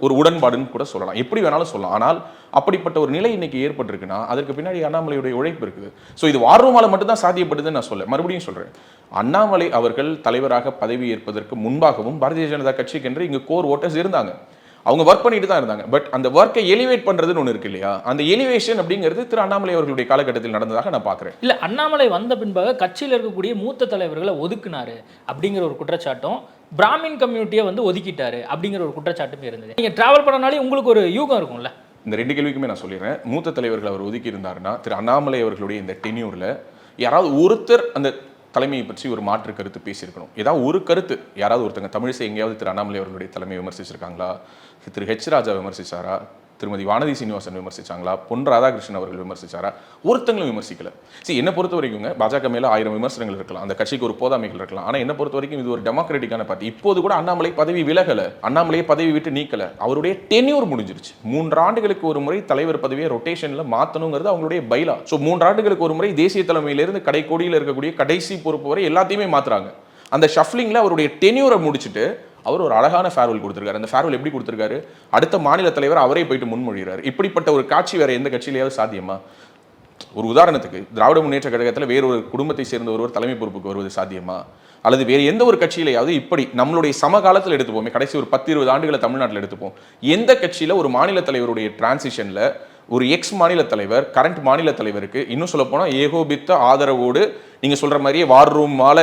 ஒரு உடன்பாடுன்னு கூட சொல்லலாம், எப்படி வேணாலும் சொல்லலாம். ஆனால் அப்படிப்பட்ட ஒரு நிலை இன்னைக்கு ஏற்பட்டிருக்குன்னா அதற்கு பின்னாடி அண்ணாமலையுடைய உழைப்பு இருக்குது. ஸோ இது வார் ரூமால மட்டும்தான் சாத்தியப்படுதுன்னு நான் மறுபடியும் சொல்றேன். அண்ணாமலை அவர்கள் தலைவராக பதவி ஏற்பதற்கு முன்பாகவும் பாரதிய ஜனதா கட்சிக்கு என்று இங்கு கோர் ஓட்டர்ஸ் இருந்தாங்க, அவங்க ஒர்க் பண்ணிட்டு தான் இருந்தாங்க. பட் அந்த ஒர்க்கை எலிவேட் பண்றதுன்னு ஒன்று இருக்கு இல்லையா, அந்த எலிவேஷன் அப்படிங்கிறது திரு அண்ணாமலை அவர்களுடைய காலகட்டத்தில் நடந்ததாக நான் பார்க்குறேன். இல்லை, அண்ணாமலை வந்த பின்பாக கட்சியில் இருக்கக்கூடிய மூத்த தலைவர்களை ஒதுக்குனாரு அப்படிங்கிற ஒரு குற்றச்சாட்டும், பிராமின் கம்யூனிட்டியை வந்து ஒதுக்கிட்டாரு அப்படிங்கிற ஒரு குற்றச்சாட்டும் இருந்தது. நீங்கள் டிராவல் பண்ணனாலே உங்களுக்கு ஒரு யூகம் இருக்கும்ல. இந்த 2 கேள்விக்குமே நான் சொல்லிடுறேன். மூத்த தலைவர்கள் அவர் ஒதுக்கி இருந்தாருன்னா திரு அண்ணாமலை அவர்களுடைய இந்த டென்யூரில் யாராவது ஒருத்தர் அந்த தலைமையை பற்றி ஒரு மாற்று கருத்து பேசியிருக்கணும். ஏதாவது ஒரு கருத்து யாராவது ஒருத்தங்க தமிழிசை எங்கேயாவது திரு அண்ணாமலை அவர்களுடைய தலைமையை விமர்சிச்சிருக்காங்களா? திரு ஹெச் ராஜா விமர்சிச்சாரா? திருமதி வானதி சீனிவாசன் விமர்சிச்சாங்களா? பொன் ராதாகிருஷ்ணன் அவர்கள் விமர்சிச்சாரா? ஒருத்தங்களும் விமர்சிக்கல. என்னை பொறுத்த வரைக்கும் பாஜக மேல 1000 விமர்சனங்கள் இருக்கலாம், அந்த கட்சிக்கு ஒரு போதாமைகள் இருக்கலாம், ஆனால் என்னை பொறுத்த வரைக்கும் இது ஒரு டெமோக்ராட்டிக்கான பார்ட்டி. இப்போது கூட அண்ணாமலை பதவி விலகல, அண்ணாமலையை பதவி விட்டு நீக்கல, அவருடைய டென்யூர் முடிஞ்சிருச்சு. 3 ஆண்டுகளுக்கு ஒரு முறை தலைவர் பதவியை ரொட்டேஷன்ல மாற்றணுங்கிறது அவங்களுடைய பைலா. 3 ஆண்டுகளுக்கு ஒரு முறை தேசிய தலைமையிலிருந்து கடைக்கோடியில் இருக்கக்கூடிய கடைசி பொறுப்பு வரை எல்லாத்தையுமே மாத்துறாங்க. அந்த ஷஃப்லிங்ல அவருடைய டென்யூரை முடிச்சுட்டு அவர் ஒரு அழகான ஃபேர்வெல் கொடுத்திருக்காரு. அந்த ஃபேர்வெல் எப்படி கொடுத்திருக்காரு? அடுத்த மாநில தலைவர் அவரே போயிட்டு முன்மொழிகிறார். இப்படிப்பட்ட ஒரு காட்சி வேற எந்த கட்சியிலேயாவது சாத்தியமா? ஒரு உதாரணத்துக்கு திராவிட முன்னேற்ற கழகத்தில் வேறு ஒரு குடும்பத்தை சேர்ந்த ஒருவர் தலைமை பொறுப்புக்கு வருவது சாத்தியமா? அல்லது வேறு எந்த ஒரு கட்சியிலையாவது இப்படி நம்மளுடைய சமகாலத்தில் எடுத்துப்போமே, கடைசி ஒரு 10-20 ஆண்டுகளை தமிழ்நாட்டில் எடுத்துப்போம், எந்த கட்சியில் ஒரு மாநில தலைவருடைய டிரான்சிஷன்ல ஒரு எக்ஸ் மாநில தலைவர் கரண்ட் மாநில தலைவருக்கு இன்னும் சொல்ல போனா ஏகோபித்த ஆதரவோடு நீங்க சொல்ற மாதிரியே வார் ரூமால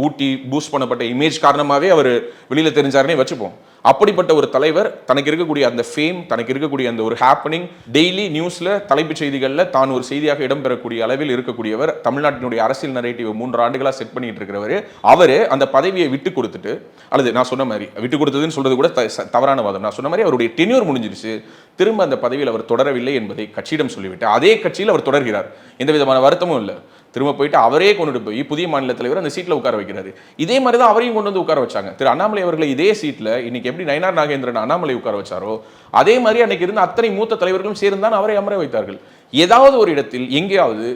ஊட்டி பூஸ்ட் பண்ணப்பட்ட இமேஜ் காரணமாவே அவர் வெளியில தெரிஞ்சாருன்னே வச்சுப்போம். அப்படிப்பட்ட ஒரு தலைவர் தனக்கு இருக்கக்கூடிய அந்த ஃபேம், தனக்கு இருக்கக்கூடிய அந்த ஒரு ஹேப்பனிங், டெய்லி நியூஸ்ல தலைப்புச் செய்திகள்ல தான் ஒரு செய்தியாக இடம்பெறக்கூடிய அளவில் இருக்கக்கூடியவர், தமிழ்நாட்டினுடைய அரசியல் நரேட்டிவ் 3 ஆண்டுகளா செட் பண்ணிட்டு இருக்கிறவர், அவரு அந்த பதவியை விட்டு கொடுத்துட்டு, அல்லது நான் சொன்ன மாதிரி விட்டு கொடுத்ததுன்னு சொல்றது கூட தவறான வாதம், நான் சொன்ன மாதிரி அவருடைய டென்யூர் முடிஞ்சிருச்சு, திரும்ப அந்த பதவியில் அவர் தொடரவில்லை என்பதை கட்சியிடம் சொல்லிவிட்டு அதே கட்சியில் அவர் தொடர்கிறார், எந்த விதமான வருத்தமும் இல்லை, திரும்ப போயிட்டு அவரே கொண்டுட்டு போய் புதிய மாநில தலைவர் அந்த சீட்ல உட்கார வைக்கிறாரு. இதே மாதிரி தான் அவரையும் கொண்டு வந்து உட்கார வச்சாங்க. திரு அண்ணாமலை அவர்களை இதே சீட்ல இன்னைக்கு எப்படி நயினார் நாகேந்திரன் அண்ணாமலை உட்கார வச்சாரோ அதே மாதிரி அன்னைக்கு இருந்த அத்தனை மூத்த தலைவர்களும் சேர்ந்தான் அவரை அமர வைத்தார்கள். ஏதாவது ஒரு இடத்தில் எங்கேயாவது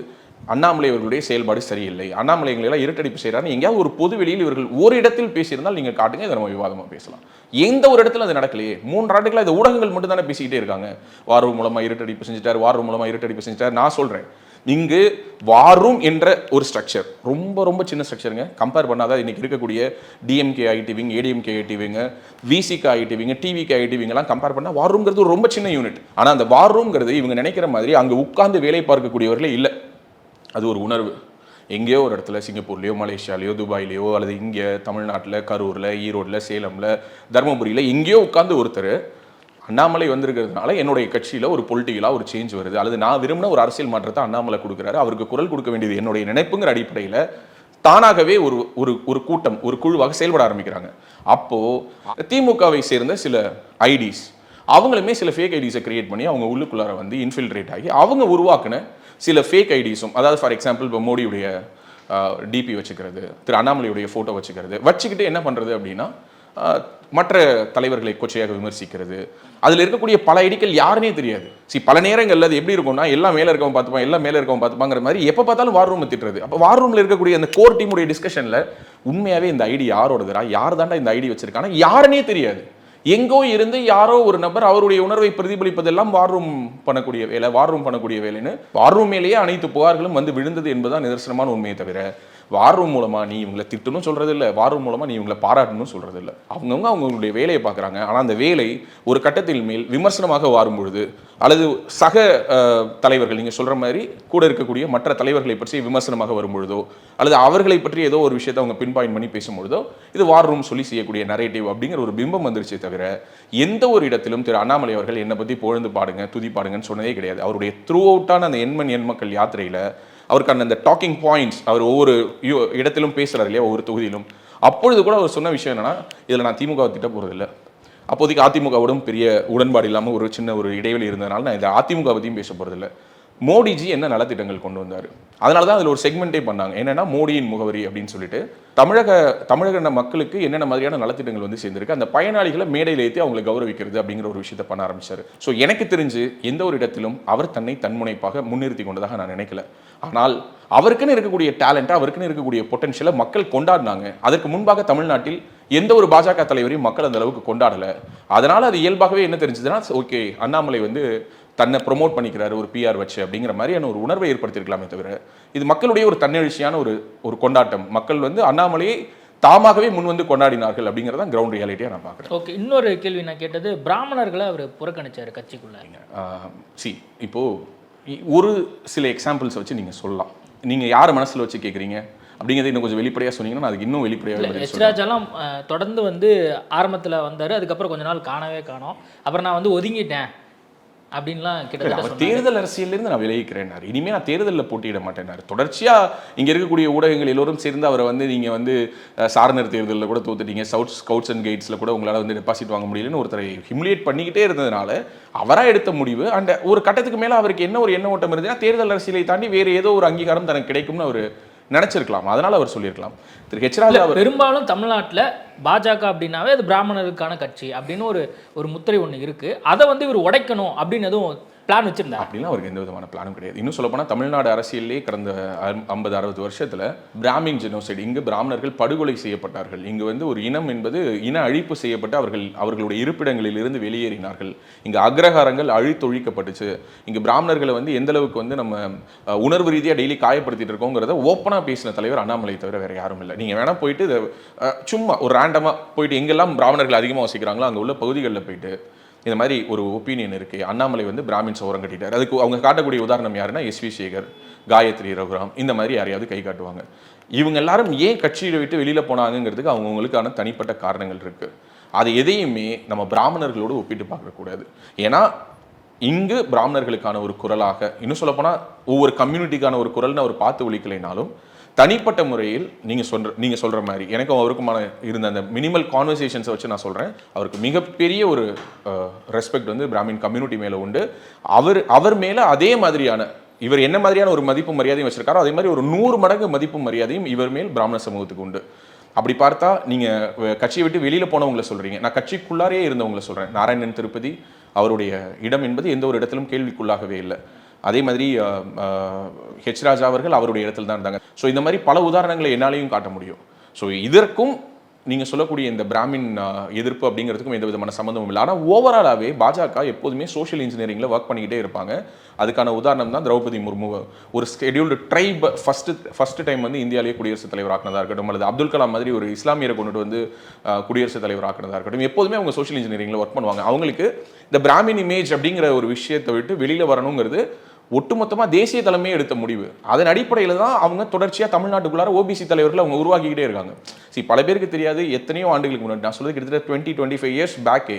அண்ணாமலை அவர்களுடைய செயல்பாடு சரியில்லை, அண்ணாமலை எங்களை எல்லாம் இருட்டடிப்பு செய்யறாரு, எங்கேயாவது ஒரு பொது வெளியில் இவர்கள் ஒரு இடத்தில் பேசியிருந்தால் நீங்க காட்டுங்க, இதை நம்ம விவாதமா பேசலாம். எந்த ஒரு இடத்துல அது நடக்கலையே. 3 ஆண்டுகளா இந்த ஊடகங்கள் மட்டும் தானே பேசிக்கிட்டே இருக்காங்க. வார் ரூம் மூலமா இருட்டடிப்பு செஞ்சுட்டார், வார் ரூம் மூலமா இருட்டடிப்பு செஞ்சுட்டார். நான் சொல்றேன், இங்கு வார் ரூம் என்ற ஒரு ஸ்ட்ரக்சர் ரொம்ப ரொம்ப சின்ன ஸ்ட்ரக்சருங்க. கம்பேர் பண்ணாதான் இன்னைக்கு இருக்கக்கூடிய DMK IT wing, ADMK IT wing, VCK IT wing, TVK IT wing எல்லாம் கம்பேர் பண்ணா வார் ரூம்ங்கிறது ரொம்ப சின்ன யூனிட். ஆனா அந்த வார் ரூம்ங்கிறது இவங்க நினைக்கிற மாதிரி அங்க உட்கார்ந்து வேலை பார்க்கக்கூடியவர்களே இல்லை. அது ஒரு உணர்வு. எங்கேயோ ஒரு இடத்துல சிங்கப்பூர்லேயோ மலேசியாலேயோ துபாயிலேயோ அல்லது இங்கே தமிழ்நாட்டில் கரூரில் ஈரோடில் சேலமில் தருமபுரியில் எங்கேயோ உட்கார்ந்து ஒருத்தர் அண்ணாமலை வந்திருக்கிறதுனால என்னுடைய கட்சியில் ஒரு பொலிட்டிக்கலாக ஒரு சேஞ்ச் வருது, அல்லது நான் விரும்பின ஒரு அரசியல் மாற்றத்தை அண்ணாமலை கொடுக்குறாரு, அவருக்கு குரல் கொடுக்க வேண்டியது என்னுடைய நினைப்புங்கிற அடிப்படையில் தானாகவே ஒரு ஒரு கூட்டம், ஒரு குழுவாக செயல்பட ஆரம்பிக்கிறாங்க. அப்போது திமுகவை சேர்ந்த சில ஐடிஸ் அவங்களுமே சில ஃபேக் ஐடிஸை கிரியேட் பண்ணி அவங்க உள்ளுக்குள்ளார வந்து இன்ஃபில்ட்ரேட் ஆகி அவங்க உருவாக்குன சில ஃபேக் ஐடிஸும், அதாவது ஃபார் எக்ஸாம்பிள் இப்போ மோடியுடைய டிபி வச்சுக்கிறது, திரு அண்ணாமலையுடைய ஃபோட்டோ வச்சுக்கிட்டு என்ன பண்ணுறது அப்படின்னா மற்ற தலைவர்களை கொச்சையாக விமர்சிக்கிறது. அதில் இருக்கக்கூடிய பல ஐடிகள் யாருன்னே தெரியாது. பல நேரங்களில் அது எப்படி இருக்கும்னா எல்லாம் மேலே இருக்கவன் பார்த்துப்பான், எல்லாம் மேலே இருக்கவன் பார்த்துப்பாங்கிற மாதிரி எப்போ பார்த்தாலும் வார் ரூம் திட்டுறது. அப்போ வார் ரூமில் இருக்கக்கூடிய அந்த கோர் டீமுடைய டிஸ்கஷனில் உண்மையாகவே இந்த ஐடி யாரோடதுரா, யார் தாண்டா இந்த ஐடி வச்சிருக்கானா யாருன்னே தெரியாது. எங்கோ இருந்து யாரோ ஒரு நபர் அவருடைய உணர்வை பிரதிபலிப்பதெல்லாம் வார் ரூம் பண்ணக்கூடிய வேலைன்னு வார் ரூம் மேலேயே அனைத்து புகார்களும் வந்து விழுந்தது என்பதுதான் நிதர்சனமான உண்மையை தவிர வார் ரூம் மூலமா நீ இவங்களை திட்டணும் சொல்றது இல்லை, வார் ரூம் மூலமா நீ இவங்களை பாராட்டணும் சொல்றது இல்லை. அவங்கவுங்க அவங்களுடைய வேலையை பார்க்குறாங்க. ஆனால் அந்த வேலை ஒரு கட்டத்தில் மேல் விமர்சனமாக வாரும் பொழுது, அல்லது சக தலைவர்கள் நீங்கள் சொல்ற மாதிரி கூட இருக்கக்கூடிய மற்ற தலைவர்களை பற்றி விமர்சனமாக வரும்பொழுதோ, அல்லது அவர்களை பற்றி ஏதோ ஒரு விஷயத்தை அவங்க பின் பாயிண்ட் பண்ணி பேசும்பொழுதோ, இது வார் ரூம் சொல்லி செய்யக்கூடிய நரேட்டிவ் அப்படிங்கிற ஒரு பிம்பம் வந்துருச்சே தவிர, எந்த ஒரு இடத்திலும் திரு அண்ணாமலை அவர்கள் என்னை பற்றி புகழ்ந்து பாடுங்க துதி பாடுங்கன்னு சொன்னதே கிடையாது. அவருடைய த்ரூ அவுட்டான அந்த எண் மக்கள் யாத்திரையில் அவருக்கான அந்த டாக்கிங் பாயிண்ட்ஸ், அவர் ஒவ்வொரு இடத்திலும் பேசுறாரு இல்லையா, ஒவ்வொரு தொகுதியிலும், அப்பொழுது கூட அவர் சொன்ன விஷயம் என்னன்னா, இதில் நான் திமுக திட்ட போறதில்லை. அப்போதைக்கு அதிமுகவோடும் பெரிய உடன்பாடு இல்லாமல் ஒரு சின்ன ஒரு இடைவெளி இருந்ததுனால நான் இந்த அதிமுக பற்றியும் பேச போறதில்லை. மோடிஜி என்ன நலத்திட்டங்கள் கொண்டு வந்தார், அதனால தான் அதில் ஒரு செக்மெண்ட்டே பண்ணாங்க. என்னன்னா மோடியின் முகவரி அப்படின்னு சொல்லிட்டு தமிழக மக்களுக்கு என்னென்ன மாதிரியான நலத்திட்டங்கள் வந்து சேர்ந்திருக்கு, அந்த பயனாளிகளை மேடையில் ஏற்றி அவங்களை கௌரவிக்கிறது அப்படிங்கிற ஒரு விஷயத்தை பண்ண ஆரம்பிச்சார். ஸோ எனக்கு தெரிஞ்சு எந்த ஒரு இடத்திலும் அவர் தன்னை தன்முனைப்பாக முன்னிறுத்தி கொண்டதாக நான் நினைக்கல. ஆனால் அவருக்குன்னு இருக்கக்கூடிய டேலண்ட்டை, அவருக்குன்னு இருக்கக்கூடிய பொட்டன்ஷியலை மக்கள் கொண்டாடினாங்க. அதற்கு முன்பாக தமிழ்நாட்டில் எந்த ஒரு பாஜக தலைவரையும் மக்கள் அந்த அளவுக்கு கொண்டாடலை. அதனால அது இயல்பாகவே என்ன தெரிஞ்சதுன்னா, ஓகே அண்ணாமலை வந்து தன்னை ப்ரொமோட் பண்ணிக்கிறாரு ஒரு பிஆர் வச்சு அப்படிங்கிற மாதிரியான ஒரு உணர்வை ஏற்படுத்தியிருக்கலாமே தவிர, இது மக்களுடைய ஒரு தன்னெழுச்சியான ஒரு கொண்டாட்டம். மக்கள் வந்து அண்ணாமலையை தாமாகவே முன் வந்து கொண்டாடினார்கள் அப்படிங்கிறதான் கிரவுண்ட் ரியாலிட்டியாக நான் பார்க்குறேன். ஓகே, இன்னொரு கேள்வி நான் கேட்டது, பிராமணர்களை அவர் புறக்கணிச்சார் கட்சிக்குள்ள. இப்போது ஒரு சில எக்ஸாம்பிள்ஸ் வச்சு நீங்கள் சொல்லலாம். நீங்கள் யார் மனசில் வச்சு கேட்குறீங்க அப்படிங்கிறது இன்னும் கொஞ்சம் வெளிப்படையாக சொன்னீங்கன்னா அதுக்கு இன்னும் வெளிப்படையாக. எச்ராஜெல்லாம் தொடர்ந்து வந்து ஆரம்பத்தில் வந்தார், அதுக்கப்புறம் கொஞ்ச நாள் காணவே காணோம், அப்புறம் நான் வந்து ஒதுங்கிட்டேன் அப்படின்லாம் கிட்டத்தட்ட தேர்தல் அரசியலிருந்து நான் விலகிக்கிறேன். இனிமேல் நான் தேர்தலில் போட்டியிட மாட்டேன். தொடர்ச்சியாக இங்கே இருக்கக்கூடிய ஊடகங்கள் எல்லோரும் சேர்ந்து அவரை வந்து நீங்கள் வந்து சாரணர் தேர்தலில் கூட தோத்துட்டீங்க, ஸ்கவுட்ஸ் அண்ட் கைட்ஸில் கூட உங்களால் வந்து டெபாசிட் வாங்க முடியலன்னு ஒருத்தரை ஹியூமிலியேட் பண்ணிக்கிட்டே இருந்ததுனால அவராக எடுத்த முடிவு அண்ட் ஒரு கட்டத்துக்கு மேலே அவருக்கு என்ன ஒரு எண்ண ஓட்டம் இருந்ததுன்னா, தேர்தல் அரசியலை தாண்டி வேறு ஏதோ ஒரு அங்கீகாரம் தனக்கு கிடைக்கும்னு அவர் நினைச்சிருக்கலாம். அதனால அவர் சொல்லியிருக்கலாம். திரு ஹெச் ராஜா பெரும்பாலும் தமிழ்நாட்டில் பாஜக அப்படின்னாவே அது பிராமணருக்கான கட்சி அப்படின்னு ஒரு முத்திரை ஒன்று இருக்கு. அதை வந்து இவர் உடைக்கணும் அப்படின்னு எதுவும் பிளான் வச்சிருந்தா? அப்படின்னா அவருக்கு எந்த விதமான பிளானும் கிடையாது. இன்னும் சொல்லப்போனால் தமிழ்நாடு அரசியலே கடந்த 50-60 வருஷத்தில் பிராமின் ஜெனோசைடு, இங்கு பிராமணர்கள் படுகொலை செய்யப்பட்டார்கள். இங்கு வந்து ஒரு இனம் என்பது இன அழிப்பு செய்யப்பட்டு அவர்களுடைய இருப்பிடங்களில் இருந்து வெளியேறினார்கள். இங்கு அக்ரஹாரங்கள் அழித்தொழிக்கப்பட்டுச்சு. இங்கு பிராமணர்களை வந்து எந்த அளவுக்கு வந்து நம்ம உணர்வு ரீதியாக டெய்லி காயப்படுத்திட்டு இருக்கோங்கிறத ஓப்பனாக பேசின தலைவர் அண்ணாமலை தவிர வேற யாரும் இல்லை. நீங்கள் வேணா போயிட்டு சும்மா ஒரு ரேண்டமாக போயிட்டு எங்கெல்லாம் பிராமணர்கள் அதிகமாக வசிக்கிறாங்களோ அங்கே உள்ள பகுதிகளில் போயிட்டு இந்த மாதிரி ஒரு ஒப்பீனியன் இருக்கு, அண்ணாமலை வந்து பிராமின்ஸ் ஓரம் கட்டிட்டார். அதுக்கு அவங்க காட்டக்கூடிய உதாரணம் யாருன்னா எஸ்வி சேகர், காயத்ரி ரகுராம், இந்த மாதிரி யாரையாவது கை காட்டுவாங்க. இவங்க எல்லாரும் ஏன் கட்சியை விட்டு வெளியில் போனாங்கிறதுக்கு அவங்களுக்கான தனிப்பட்ட காரணங்கள் இருக்கு. அது எதையுமே நம்ம பிராமணர்களோடு ஒப்பிட்டு பார்க்கக்கூடாது. ஏன்னா இங்கு பிராமணர்களுக்கான ஒரு குரலாக, இன்னும் சொல்லப்போனால் ஒவ்வொரு கம்யூனிட்டிக்கான ஒரு குரல்னு அவர் பார்த்து ஒழிக்கலைனாலும் தனிப்பட்ட முறையில் நீங்கள் சொல்கிற மாதிரி எனக்கும் அவருக்குமான இருந்த அந்த மினிமல் கான்வர்சேஷன்ஸை வச்சு நான் சொல்கிறேன், அவருக்கு மிகப்பெரிய ஒரு ரெஸ்பெக்ட் வந்து பிராமின் கம்யூனிட்டி மேலே உண்டு. அவர் மேலே அதே மாதிரியான இவர் என்ன மாதிரியான ஒரு மதிப்பு மரியாதையும் வச்சிருக்காரோ அதே மாதிரி ஒரு 100 மடங்கு மதிப்பு மரியாதையும் இவர் மேல் பிராமண சமூகத்துக்கு உண்டு. அப்படி பார்த்தா நீங்கள் கட்சியை விட்டு வெளியில் போனவங்களை சொல்கிறீங்க, நான் கட்சிக்குள்ளாரே இருந்தவங்களை சொல்கிறேன். நாராயணன் திருப்பதி அவருடைய இடம் என்பது எந்த ஒரு இடத்திலும் கேள்விக்குள்ளாகவே இல்லை. அதே மாதிரி ஹெச் ராஜா அவர்கள் அவருடைய இடத்துல தான் இருந்தாங்க. ஸோ இந்த மாதிரி பல உதாரணங்களை என்னாலையும் காட்ட முடியும். ஸோ இதற்கும் நீங்கள் சொல்லக்கூடிய இந்த பிராமின் எதிர்ப்பு அப்படிங்கிறதுக்கும் எந்த விதமான சம்மந்தமும் இல்லை. ஆனால் ஓவராலாகவே பாஜக எப்போதுமே சோஷியல் இன்ஜினியரிங்கில் ஒர்க் பண்ணிக்கிட்டே இருப்பாங்க. அதுக்கான உதாரணம் தான் திரௌபதி முர்மு ஒரு ஸ்கெடியூல்டு ட்ரைப் ஃபஸ்ட்டு டைம் வந்து இந்தியாவிலேயே குடியரசுத் தலைவர் ஆக்கினதாக இருக்கட்டும், அல்லது அப்துல் கலாம் மாதிரி ஒரு இஸ்லாமியரை கொண்டுட்டு வந்து குடியரசுத் தலைவர் ஆக்கினதாக இருக்கட்டும், எப்போதுமே அவங்க சோஷியல் இன்ஜினியரிங்கில் ஒர்க் பண்ணுவாங்க. அவங்களுக்கு இந்த பிராமின் இமேஜ் அப்படிங்கிற ஒரு விஷயத்தை விட்டு வெளியில் வரணுங்கிறது ஒட்டுமொத்தமாக தேசிய தலைமையை எடுத்த முடிவு. அதன் அடிப்படையில் தான் அவங்க தொடர்ச்சியாக தமிழ்நாட்டுக்குள்ளார ஓபிசி தலைவர்கள் அவங்க உருவாக்கிக்கிட்டே இருக்காங்க. பல பேருக்கு தெரியாது, எத்தனையோ ஆண்டுகளுக்கு முன்னாடி, நான் சொல்றது கிட்டத்தட்ட 20-25 இயர்ஸ் பேக்கே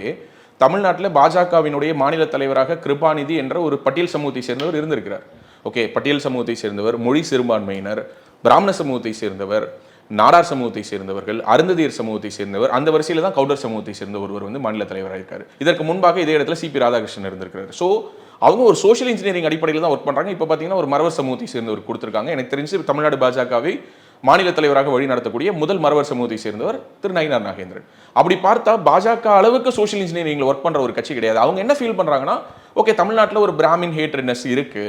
தமிழ்நாட்டில் பாஜகவினுடைய மாநில தலைவராக கிருபாநிதி என்ற ஒரு பட்டியல் சமூகத்தை சேர்ந்தவர் இருந்திருக்கிறார். ஓகே, பட்டியல் சமூகத்தை சேர்ந்தவர், மொழி சிறுபான்மையினர், பிராமண சமூகத்தை சேர்ந்தவர், நாடார் சமூகத்தை சேர்ந்தவர்கள், அருந்ததியர் சமூகத்தை சேர்ந்தவர், அந்த வரிசையில் தான் கவுடர் சமூகத்தை சேர்ந்த ஒருவர் வந்து மாநில தலைவராக இருக்காரு. இதற்கு முன்பாக இதே இடத்துல சிபி ராதாகிருஷ்ணன் இருந்திருக்கிறார். ஸோ அவங்க ஒரு சோஷியல் இன்ஜினியரிங் அடிப்படையில் தான் ஒர்க் பண்ணுறாங்க. இப்போ பார்த்தீங்கன்னா ஒரு மறவர் சமூகத்தை சேர்ந்தவர் கொடுத்துருக்காங்க. எனக்கு தெரிஞ்சு தமிழ்நாடு பாஜகவை மாநில தலைவராக வழி நடத்தக்கூடிய முதல் மறவர் சமூகத்தை சேர்ந்தவர் திரு நயினார் நாகேந்திரன். அப்படி பார்த்தா பாஜக அளவுக்கு சோஷியல் இன்ஜினியரிங்ல ஒர்க் பண்ற ஒரு கட்சி கிடையாது. அவங்க என்ன ஃபீல் பண்றாங்கன்னா, ஓகே தமிழ்நாட்டில் ஒரு பிராமின் ஹேட்ரட்னஸ் இருக்கு,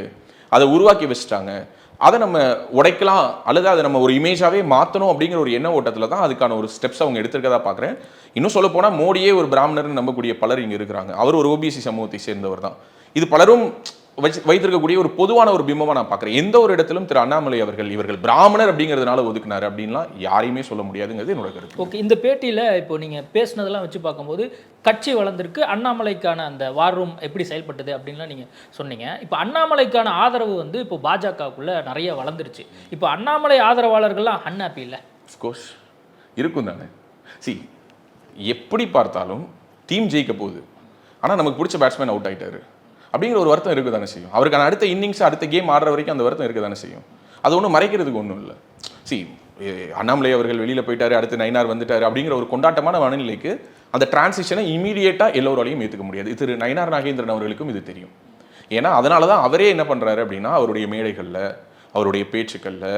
அதை உருவாக்கி வச்சுட்டாங்க, அதை நம்ம உடைக்கலாம் அல்லது அதை நம்ம ஒரு இமேஜாவே மாற்றணும் அப்படிங்கிற ஒரு எண்ண ஓட்டத்தில் தான் அதுக்கான ஒரு ஸ்டெப்ஸ் அவங்க எடுத்திருக்கதா பார்க்குறேன். இன்னும் சொல்ல போனால் மோடியே ஒரு பிராமணர்னு நம்பக்கூடிய பலர் இங்கே இருக்கிறாங்க. அவர் ஒரு ஓபிசி சமூகத்தை சேர்ந்தவர் தான். இது பலரும் வைத்திருக்கக்கூடிய ஒரு பொதுவான ஒரு பிம்பமா நான் பார்க்குறேன். எந்த ஒரு இடத்திலும் திரு அண்ணாமலை அவர்கள் இவர்கள் பிராமணர் அப்படிங்கிறதுனால ஒதுக்குனாரு அப்படின்லாம் யாரையுமே சொல்ல முடியாதுங்கிறது என்னோட கருத்து. ஓகே, இந்த பேட்டியில் இப்போ நீங்கள் பேசுனதெல்லாம் வச்சு பார்க்கும்போது கட்சி வளர்ந்துருக்கு, அண்ணாமலைக்கான அந்த வார் ரூம் எப்படி செயல்பட்டது அப்படின்லாம் நீங்கள் சொன்னீங்க. இப்போ அண்ணாமலைக்கான ஆதரவு வந்து இப்போ பாஜகவுக்குள்ளே நிறைய வளர்ந்துருச்சு. இப்போ அண்ணாமலை ஆதரவாளர்கள்லாம் அன்ஹாப்பி இல்லை? அஃப்கோர்ஸ் இருக்கும் தானே. எப்படி பார்த்தாலும் டீம் ஜெயிக்க போகுது, ஆனால் நமக்கு பிடிச்ச பேட்ஸ்மேன் அவுட் ஆகிட்டாரு அப்படிங்கிற ஒரு வருத்தம் இருக்க தானே செய்யும். அவருக்கான அடுத்த இன்னிங்ஸ் அடுத்த கேம் ஆடுற வரைக்கும் அந்த வருத்தம் இருக்க தானே செய்யும். அது ஒன்றும் மறைக்கிறதுக்கு ஒன்றும் இல்லை. அண்ணாமலை அவர்கள் வெளியில் போயிட்டாரு, அடுத்து நயினார் வந்துட்டாரு அப்படிங்கிற ஒரு கொண்டாட்டமான மனநிலைக்கு அந்த டிரான்சிஷனை இமீடியட்டாக எல்லோராலையும் ஏற்றுக்க முடியாது. திரு நயினார் நாகேந்திரன் அவர்களுக்கும் இது தெரியும். ஏன்னா அதனால தான் அவரே என்ன பண்ணுறாரு அப்படின்னா, அவருடைய மேடைகளில் அவருடைய பேச்சுக்களில்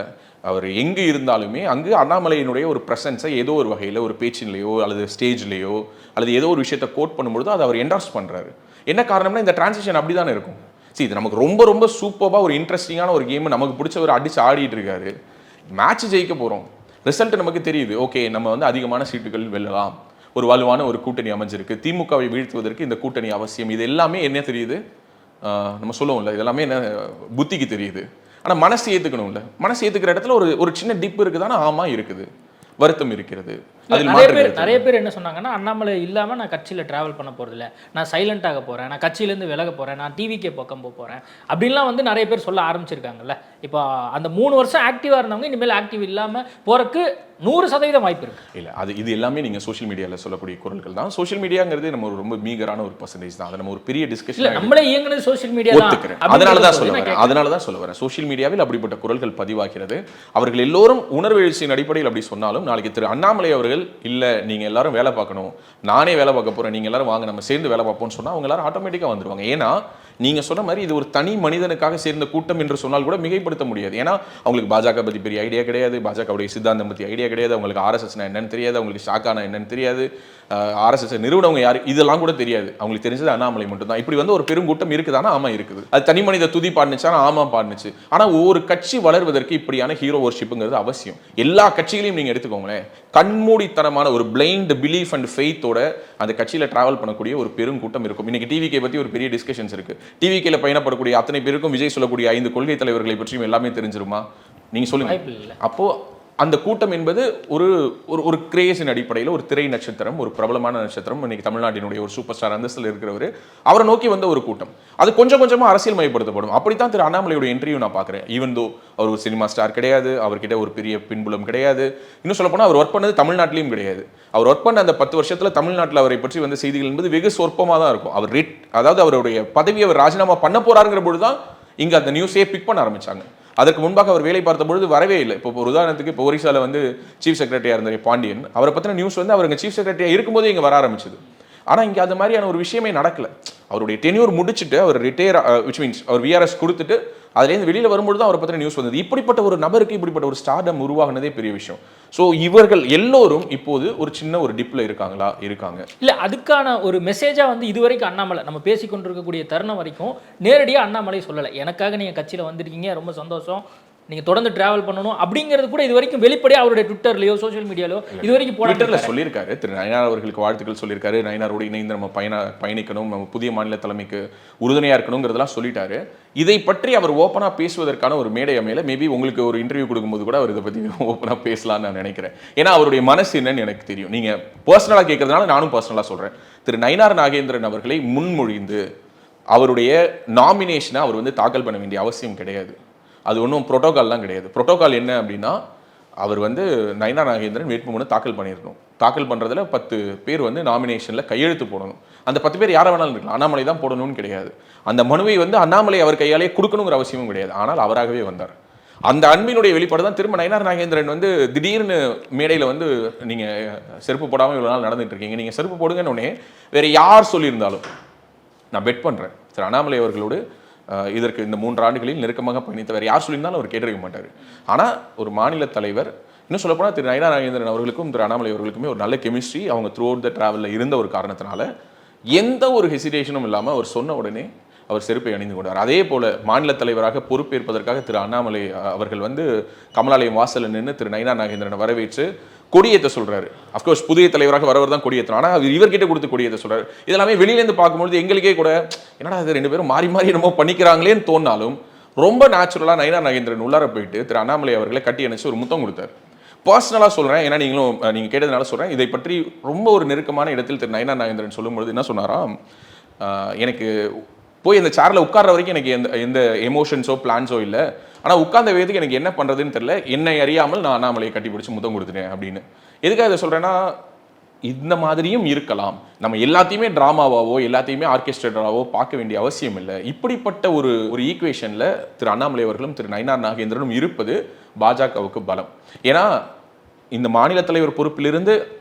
அவர் எங்கே இருந்தாலுமே அங்கு அண்ணாமலையினுடைய ஒரு ப்ரெசன்ஸை ஏதோ ஒரு வகையில் ஒரு பேச்சின்லையோ அல்லது ஸ்டேஜ்லேயோ அல்லது ஏதோ ஒரு விஷயத்தை கோட் பண்ணும்பொழுது அதை அவர் என்டார்ஸ் பண்ணுறாரு. என்ன காரணம்னா இந்த டிரான்சிஷன் அப்படி தானே இருக்கும். இது நமக்கு ரொம்ப ரொம்ப சூப்பராக ஒரு இன்ட்ரெஸ்டிங்கான ஒரு கேம் நமக்கு பிடிச்சவர் அடிச்சு ஆடிட்டு இருக்காரு. மேட்ச் ஜெயிக்க போகிறோம், ரிசல்ட் நமக்கு தெரியுது. ஓகே, நம்ம வந்து அதிகமான சீட்டுகள் வெல்லலாம், ஒரு வலுவான ஒரு கூட்டணி அமைஞ்சிருக்கு, திமுகவை வீழ்த்துவதற்கு இந்த கூட்டணி அவசியம். இது எல்லாமே என்ன தெரியுது, நம்ம சொல்லுவோம்ல, இதெல்லாமே என்ன புத்திக்கு தெரியுது. ஆனால் மனசு ஏற்றுக்கணும்ல. மனசு ஏற்றுக்கிற இடத்துல ஒரு சின்ன டிப் இருக்குதானா? ஆமாம் இருக்குது, வருத்தம் இருக்கிறது. நிறைய பேர் என்ன சொன்னாங்கன்னா, அண்ணாமலை இல்லாமல் நான் கட்சியில் ட்ராவல் பண்ண போகிறதில்ல, நான் சைலண்டாக போகிறேன், நான் கட்சியிலேருந்து விலக போகிறேன், நான் டிவிக்கே பக்கம் போகிறேன் அப்படின்லாம் வந்து நிறைய பேர் சொல்ல ஆரம்பிச்சிருக்காங்கல்ல. இப்போ அந்த 3 வருஷம் ஆக்டிவாக இருந்தவங்க இனிமேல் ஆக்டிவ் இல்லாமல் போகிறக்கு 100% வாய்ப்பு இருக்கு. இல்லை, இது எல்லாமே நீங்கள் சோஷியல் மீடியாவில் சொல்லக்கூடிய குரல்கள் தான். சோஷியல் மீடியாங்கிறது நம்ம ரொம்ப மீகரான ஒரு பர்சன்டேஜ் தான். அதை நம்ம ஒரு பெரிய டிஸ்கஷன் நம்மளே இயங்குனது சோஷியல் மீடியா ஒத்துக்கிறேன். அதனால தான் சொல்ல வரேன் சோஷியல் மீடியாவில் அப்படிப்பட்ட குரல்கள் பதிவாகிறது. அவர்கள் எல்லோரும் உணர்வு எழுச்சியின் அடிப்படையில் அப்படி சொன்னாலும், நாளைக்கு திரு அண்ணாமலை அவர்கள் இல்லை நீங்கள் எல்லாரும் வேலை பார்க்கணும், நானே வேலை பார்க்க போகிறேன், நீங்கள் எல்லாரும் வாங்க நம்ம சேர்ந்து வேலை பார்ப்போம்னு சொன்னால் அவங்க எல்லாரும் ஆட்டோமேட்டிக்காக வந்துடுவாங்க. ஏன்னா நீங்கள் சொன்ன மாதிரி இது ஒரு தனி மனிதனுக்காக சேர்ந்த கூட்டம் என்று சொன்னால் கூட மிகைப்படுத்த முடியாது. ஏன்னா அவங்களுக்கு பாஜக பற்றி பெரிய ஐடியா கிடையாது, பாஜகவுடைய சித்தாந்தம் பற்றி ஐடியா கிடையாது, அவங்களுக்கு ஆர்எஸ்எஸ்னா என்னன்னு தெரியாது, அவங்களுக்கு ஷாக்கானா என்னன்னு தெரியாது, ஆர்எஸ்எஸ் நிறுவனவங்க யார் இதெல்லாம் கூட தெரியாது. அவங்களுக்கு தெரிஞ்சது அண்ணாமலை மட்டும் தான். இப்படி வந்து ஒரு பெருங்கூட்டம் இருக்குதானா? ஆமா இருக்குது. அது தனி மனித துதி பாடுனுச்சானா? ஆமா பாடுனுச்சு. ஆனால் ஒவ்வொரு கட்சி வளர்வதற்கு இப்படியான ஹீரோ வர்ஷிப்புங்கிறது அவசியம். எல்லா கட்சிகளையும் நீங்கள் எடுத்துக்கோங்களேன், கண்மூடித்தனமான ஒரு பிளைண்ட் பிலீஃப் அண்ட் ஃபெய்த்தோட அந்த கட்சியில் டிராவல் பண்ணக்கூடிய ஒரு பெருங்கூட்டம் இருக்கும். இன்னைக்கு டிவிகே பற்றி ஒரு பெரிய டிஸ்கஷன்ஸ் இருக்கு. டிவிகேல பயணப்படக்கூடிய அத்தனை பேருக்கும் விஜய் சொல்லக்கூடிய 5 கொள்கை தலைவர்களை பற்றியும் எல்லாமே தெரிஞ்சிருமா? நீங்க சொல்லுங்க. அப்போ அந்த கூட்டம் என்பது ஒரு ஒரு கிரேஸின் அடிப்படையில் ஒரு திரை நட்சத்திரம், ஒரு பிரபலமான நட்சத்திரம், இன்னைக்கு தமிழ்நாட்டினுடைய ஒரு சூப்பர் ஸ்டார் அந்தஸ்தில் இருக்கிறவர், அவரை நோக்கி வந்த ஒரு கூட்டம். அது கொஞ்சம் கொஞ்சமாக அரசியல் மயப்படுத்தப்படும். அப்படித்தான் திரு அண்ணாமலையோட இன்டர்வியூ நான் பார்க்குறேன். ஈவன் தோ அவர் ஒரு சினிமா ஸ்டார் கிடையாது, அவர்கிட்ட ஒரு பெரிய பின்புலம் கிடையாது, இன்னும் சொல்ல போனால் அவர் ஒர்க் பண்ணது தமிழ்நாட்டிலையும் கிடையாது. அவர் ஒர்க் பண்ண அந்த 10 வருஷத்தில் தமிழ்நாட்டில் அவரை பற்றி வந்த செய்திகள் என்பது வெகு சொற்பமாக தான் இருக்கும். அதாவது அவருடைய பதவியை அவர் ராஜினாமா பண்ண போறாருங்கிற பொழுது தான் இங்கே அந்த நியூஸே பிக் பண்ண ஆரம்பிச்சாங்க. அதற்கு முன்பாக அவர் வேலை பார்த்த பொழுது வரவே இல்லை. இப்போ ஒரு உதாரணத்துக்கு இப்போ ஒரிசால வந்து சீஃப் செக்ரட்டரியா இருந்த பாண்டியன், அவரை பற்றின நியூஸ் வந்து அவர் சீஃப் செக்ரட்டரியா இருக்கும்போது இங்கே வர ஆரம்பிச்சது. ஆனால் இங்கே அது மாதிரியான ஒரு விஷயமே நடக்கல. அவருடைய டென்யூர் முடிச்சுட்டு அவர் ரிட்டையர், விச் மீன்ஸ் அவர் விஆர்எஸ் கொடுத்துட்டு அதுலேருந்து வெளியில் வரும்பொழுது தான் அவரை பற்றின நியூஸ் வந்தது. இப்படிப்பட்ட ஒரு நபருக்கு இப்படிப்பட்ட ஒரு ஸ்டார்டம் உருவாகினதே பெரிய விஷயம். ஸோ இவர்கள் எல்லோரும் இப்போது ஒரு சின்ன ஒரு டிப்ல இருக்காங்க. இல்லை, அதுக்கான ஒரு மெசேஜாக வந்து இதுவரைக்கும் அண்ணாமலை நம்ம பேசிக்கொண்டிருக்கக்கூடிய தருணம் வரைக்கும் நேரடியாக அண்ணாமலை சொல்லலை, எனக்காக நீங்கள் கட்சியில் வந்திருக்கீங்க, ரொம்ப சந்தோஷம், நீங்கள் தொடர்ந்து டிராவல் பண்ணணும் அப்படிங்கிறது கூட இது வரைக்கும் வெளிப்படையாக அவருடைய ட்விட்டர்லையோ சோஷியல் மீடியாலோ இது வரைக்கும் ட்விட்டரில் சொல்லியிருக்காரு. திரு நயினார் அவர்களுக்கு வாழ்த்துக்கள் சொல்லியிருக்காரு. நயினாரோடு இணைந்து நம்ம பயணிக்கணும், நம்ம புதிய மாநில தலைமைக்கு உறுதுணையாக இருக்கணுங்கிறதெல்லாம் சொல்லிட்டாரு. இதை பற்றி அவர் ஓப்பனாக பேசுவதற்கான ஒரு மேடை அமையல. மேபி உங்களுக்கு ஒரு இன்டர்வியூ கொடுக்கும்போது கூட அவர் இதை பற்றி ஓப்பனாக பேசலாம்னு நான் நினைக்கிறேன். ஏன்னா அவருடைய மனசு என்னன்னு எனக்கு தெரியும். நீங்கள் பர்சனலாக கேட்கறதுனால நானும் பர்சனலாக சொல்கிறேன். திரு நயினார் நாகேந்திரன் அவர்களை முன்மொழிந்து அவருடைய நாமினேஷனை அவர் வந்து தாக்கல் பண்ண வேண்டிய அவசியம் கிடையாது. அது ஒன்றும் ப்ரோட்டோகால்லாம் கிடையாது. ப்ரோட்டோகால் என்ன அப்படின்னா, அவர் வந்து நயினார் நாகேந்திரன் வேட்புமனு தாக்கல் பண்ணியிருக்கணும். தாக்கல் பண்ணுறதுல 10 பேர் வந்து நாமினேஷனில் கையெழுத்து போடணும். அந்த 10 பேர் யாரை வேணாலும் இருக்கலாம், அண்ணாமலை தான் போடணும்னு கிடையாது. அந்த மனுவை வந்து அண்ணாமலை அவர் கையாலே கொடுக்கணுங்கிற அவசியமும் கிடையாது. ஆனால் அவராகவே வந்தார். அந்த அன்பினுடைய வெளிப்பாடு தான் திரும்ப நயினார் நாகேந்திரன் வந்து திடீர்னு மேடையில் வந்து நீங்கள் செருப்பு போடாமல் இவ்வளோ நாள் நடந்துட்டு இருக்கீங்க, நீங்கள் செருப்பு போடுங்கன்னு உடனே வேறு யார் சொல்லியிருந்தாலும் நான் பெட் பண்ணுறேன் திரு அண்ணாமலை அவர்களோடு இதற்கு இந்த 3 ஆண்டுகளில் நெருக்கமாக பயணித்தவர் யார் சொல்லியிருந்தாலும் அவர் கேட்டிருக்க மாட்டார். ஆனால் ஒரு மாநில தலைவர், இன்னும் சொல்லப்போனால் திரு நயினார் நாகேந்திரன் அவர்களுக்கும் திரு அண்ணாமலை அவர்களுக்குமே ஒரு நல்ல கெமிஸ்ட்ரி அவங்க த்ரூ அவுட் த டிராவலில் இருந்த ஒரு காரணத்தினால எந்த ஒரு ஹெசிடேஷனும் இல்லாமல் அவர் சொன்ன உடனே அவர் செருப்பை அணிந்து கொண்டார். அதே போல் மாநில தலைவராக பொறுப்பேற்பதற்காக திரு அண்ணாமலை அவர்கள் வந்து கமலாலயம் வாசலில் நின்று திரு நயினார் நாகேந்திரனை வரவேற்று கொடியேற்ற சொல்றாரு. அஃப்கோர்ஸ் புதிய தலைவராக வரவர் தான் கொடியேற்றணும். ஆனால் அவர் இவர்கிட்ட கொடுத்து கொடியேற்ற சொல்றாரு. இதெல்லாமே வெளியிலேருந்து பார்க்கும்போது எங்களுக்கே கூட என்னடா இது 2 பேரும் மாறி மாறி என்னமோ பண்ணிக்கிறாங்களேன்னு தோணாலும் ரொம்ப நேச்சுரலாக நயினார் நாகேந்திரன் உள்ளார போயிட்டு திரு அண்ணாமலை அவர்களை கட்டி அணைச்சு ஒரு முத்தம் கொடுத்தாரு. பர்சனலாக சொல்கிறேன், ஏன்னா நீங்கள் கேட்டதுனால சொல்கிறேன். இதை பற்றி ரொம்ப ஒரு நெருக்கமான இடத்தில் திரு நயினார் நாகேந்திரன் சொல்லும்பொழுது என்ன சொன்னாராம், எனக்கு போய் அந்த சேரில் உட்கார்ற வரைக்கும் எனக்கு எந்த எமோஷன்ஸோ பிளான்ஸோ இல்லை. ஆனால் உட்கார்ந்த வேதுக்கு எனக்கு என்ன பண்ணுறதுன்னு தெரியல. என்னை அறியாமல் நான் அண்ணாமலையை கட்டி பிடிச்சி முத்தம் கொடுத்துட்டேன் அப்படின்னு. எதுக்காக இதை சொல்கிறேன்னா, இந்த மாதிரியும் இருக்கலாம். நம்ம எல்லாத்தையுமே ட்ராமாவாவோ எல்லாத்தையுமே ஆர்கெஸ்ட்ரேட்டராவோ பார்க்க வேண்டிய அவசியம் இல்லை. இப்படிப்பட்ட ஒரு ஈக்குவேஷனில் திரு அண்ணாமலை அவர்களும் திரு நயினார் நாகேந்திரனும் இருப்பது பாஜகவுக்கு பலம். ஏன்னா இந்த மாநில தலைவர் பொறுப்பிலிருந்து